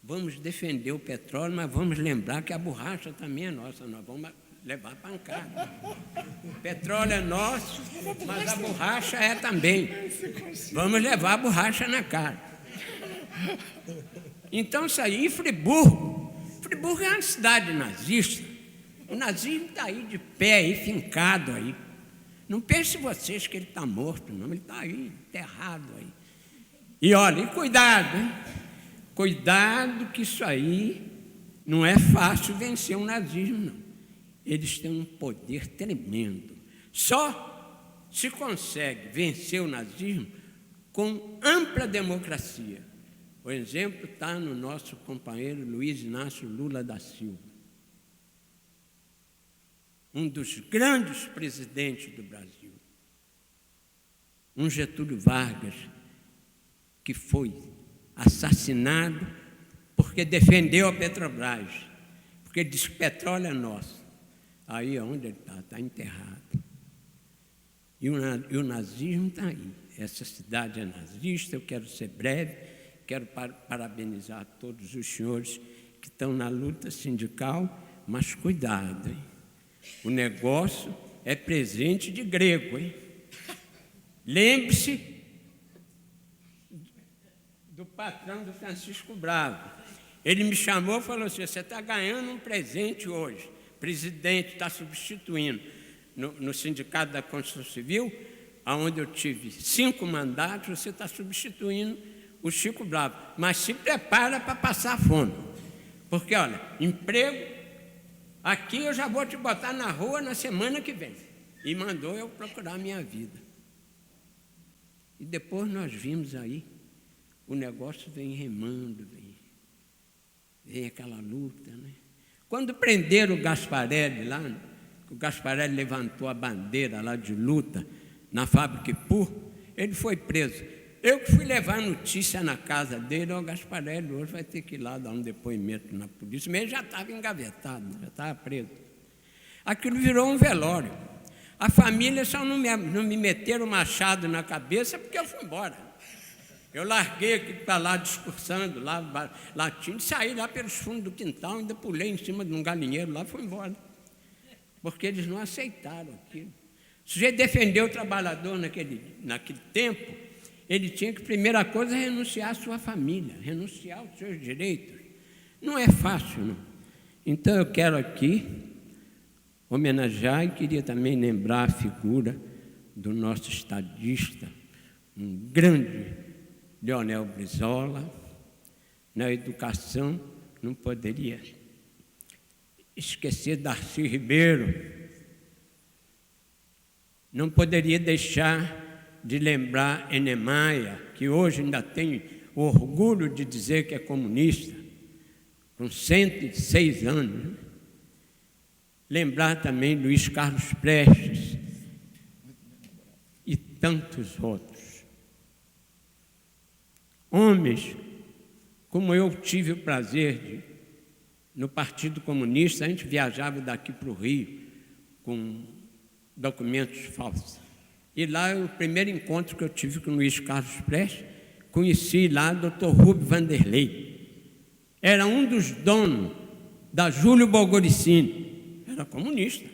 Vamos defender o petróleo, mas vamos lembrar que a borracha também é nossa, nós vamos levar pancada. O petróleo é nosso, mas a borracha é também. Vamos levar a borracha na cara. Então, isso aí, Friburgo é uma cidade nazista. O nazismo está aí de pé, aí, fincado aí. Não pense vocês que ele está morto, não, ele está aí, enterrado aí. E olha, e cuidado, hein? Cuidado que isso aí não é fácil vencer o nazismo, não. Eles têm um poder tremendo. Só se consegue vencer o nazismo com ampla democracia. O exemplo está no nosso companheiro Luiz Inácio Lula da Silva, um dos grandes presidentes do Brasil. Um Getúlio Vargas, que foi assassinado porque defendeu a Petrobras, porque ele disse que petróleo é nosso. Aí é onde ele está, está enterrado. E o nazismo está aí. Essa cidade é nazista, eu quero ser breve, quero parabenizar todos os senhores que estão na luta sindical, mas cuidado, hein? O negócio é presente de grego, hein? Lembre-se do patrão do Francisco Bravo. Ele me chamou e falou assim: você está ganhando um presente hoje. O presidente está substituindo no Sindicato da Construção Civil, onde eu tive 5 mandatos, você está substituindo o Chico Bravo. Mas se prepara para passar fome. Porque, olha, emprego, aqui eu já vou te botar na rua na semana que vem. E mandou eu procurar a minha vida. E depois nós vimos aí, o negócio vem remando, vem aquela luta, né? Quando prenderam o Gasparelli lá, o Gasparelli levantou a bandeira lá de luta na fábrica Ipu, ele foi preso. Eu que fui levar notícia na casa dele: o Gasparelli hoje vai ter que ir lá dar um depoimento na polícia, mas ele já estava engavetado, já estava preso. Aquilo virou um velório. A família só não me meteram machado na cabeça porque eu fui embora. Eu larguei aqui para lá discursando, lá latindo, saí lá pelos fundos do quintal, ainda pulei em cima de um galinheiro lá e fui embora. Porque eles não aceitaram aquilo. O sujeito defendeu o trabalhador naquele tempo, ele tinha que, primeira coisa, renunciar à sua família, renunciar aos seus direitos. Não é fácil, não. Então, eu quero aqui homenagear e queria também lembrar a figura do nosso estadista, um grande Leonel Brizola. Na educação, não poderia esquecer Darcy Ribeiro, não poderia deixar de lembrar Enémaia, que hoje ainda tem orgulho de dizer que é comunista, com 106 anos. Né? Lembrar também Luiz Carlos Prestes e tantos outros. Homens, como eu tive o prazer de, no Partido Comunista, a gente viajava daqui para o Rio com documentos falsos. E lá, o primeiro encontro que eu tive com o Luiz Carlos Prestes, conheci lá o Dr. Rubem Vanderlei. Era um dos donos da Júlio Bolgoricini. Era comunista.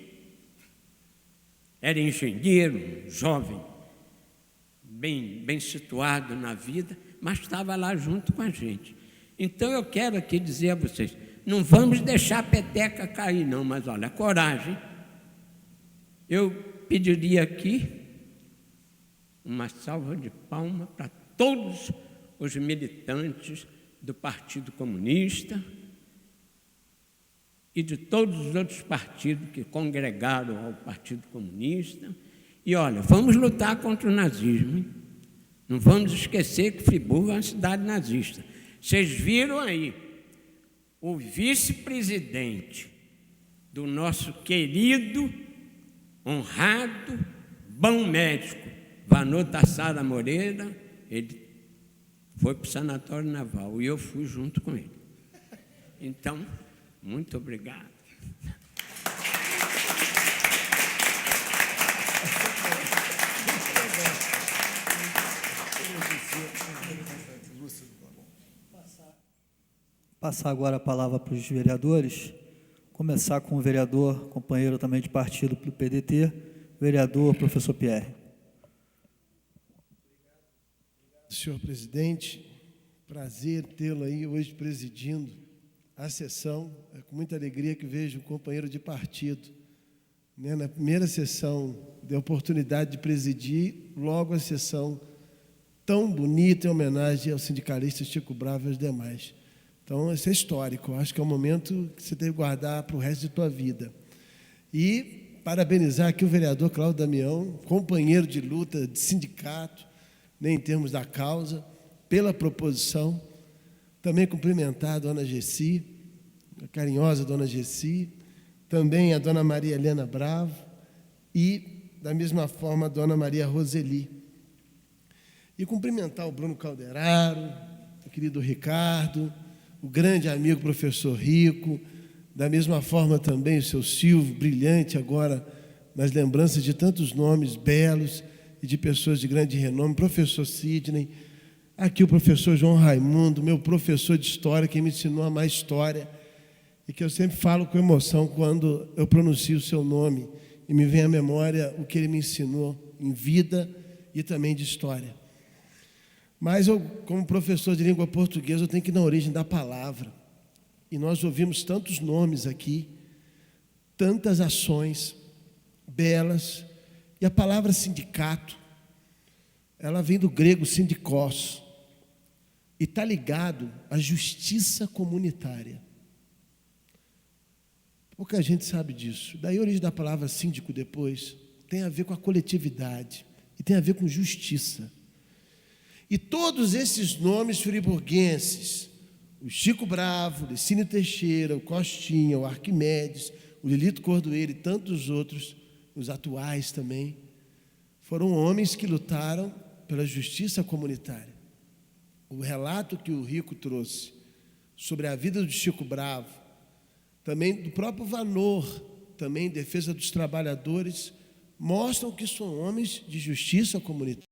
Era engenheiro, jovem, bem situado na vida, mas estava lá junto com a gente. Então, eu quero aqui dizer a vocês, não vamos deixar a peteca cair, não, mas olha, coragem. Eu pediria aqui uma salva de palmas para todos os militantes do Partido Comunista e de todos os outros partidos que congregaram ao Partido Comunista. E, olha, vamos lutar contra o nazismo, hein? Não vamos esquecer que Friburgo é uma cidade nazista. Vocês viram aí o vice-presidente do nosso querido, honrado, bom médico, Vanô Tassara Moreira, ele foi para o sanatório naval e eu fui junto com ele. Então, muito obrigado. Passar agora a palavra para os vereadores, começar com o vereador, companheiro também de partido pelo PDT, vereador professor Pierre. Senhor presidente, prazer tê-lo aí hoje presidindo a sessão. É com muita alegria que vejo um companheiro de partido. Na primeira sessão, dei a oportunidade de presidir logo a sessão tão bonita em homenagem ao sindicalista Chico Bravo e aos demais. Então, isso é histórico. Eu acho que é um momento que você deve guardar para o resto de tua vida. E parabenizar aqui o vereador Cláudio Damião, companheiro de luta de sindicato, nem em termos da causa, pela proposição. Também cumprimentar a dona Gessi, a carinhosa dona Gessi, também a dona Maria Helena Bravo e, da mesma forma, a dona Maria Roseli. E cumprimentar o Bruno Calderaro, o querido Ricardo, o grande amigo professor Rico, da mesma forma também o seu Silvio, brilhante agora nas lembranças de tantos nomes belos e de pessoas de grande renome, professor Sidney, aqui o professor João Raimundo, meu professor de história, que me ensinou a amar história, e que eu sempre falo com emoção quando eu pronuncio o seu nome, e me vem à memória o que ele me ensinou em vida e também de história. Mas eu, como professor de língua portuguesa, eu tenho que ir na origem da palavra. E nós ouvimos tantos nomes aqui, tantas ações belas, e a palavra sindicato, ela vem do grego sindikos, e está ligado à justiça comunitária. Pouca gente sabe disso. Daí a origem da palavra síndico depois tem a ver com a coletividade e tem a ver com justiça. E todos esses nomes friburguenses, o Chico Bravo, o Licínio Teixeira, o Costinha, o Arquimedes, o Lilito Cordoeiro e tantos outros, os atuais também, foram homens que lutaram pela justiça comunitária. O relato que o Rico trouxe sobre a vida do Chico Bravo, também do próprio Vanor, também em defesa dos trabalhadores, mostram que são homens de justiça comunitária.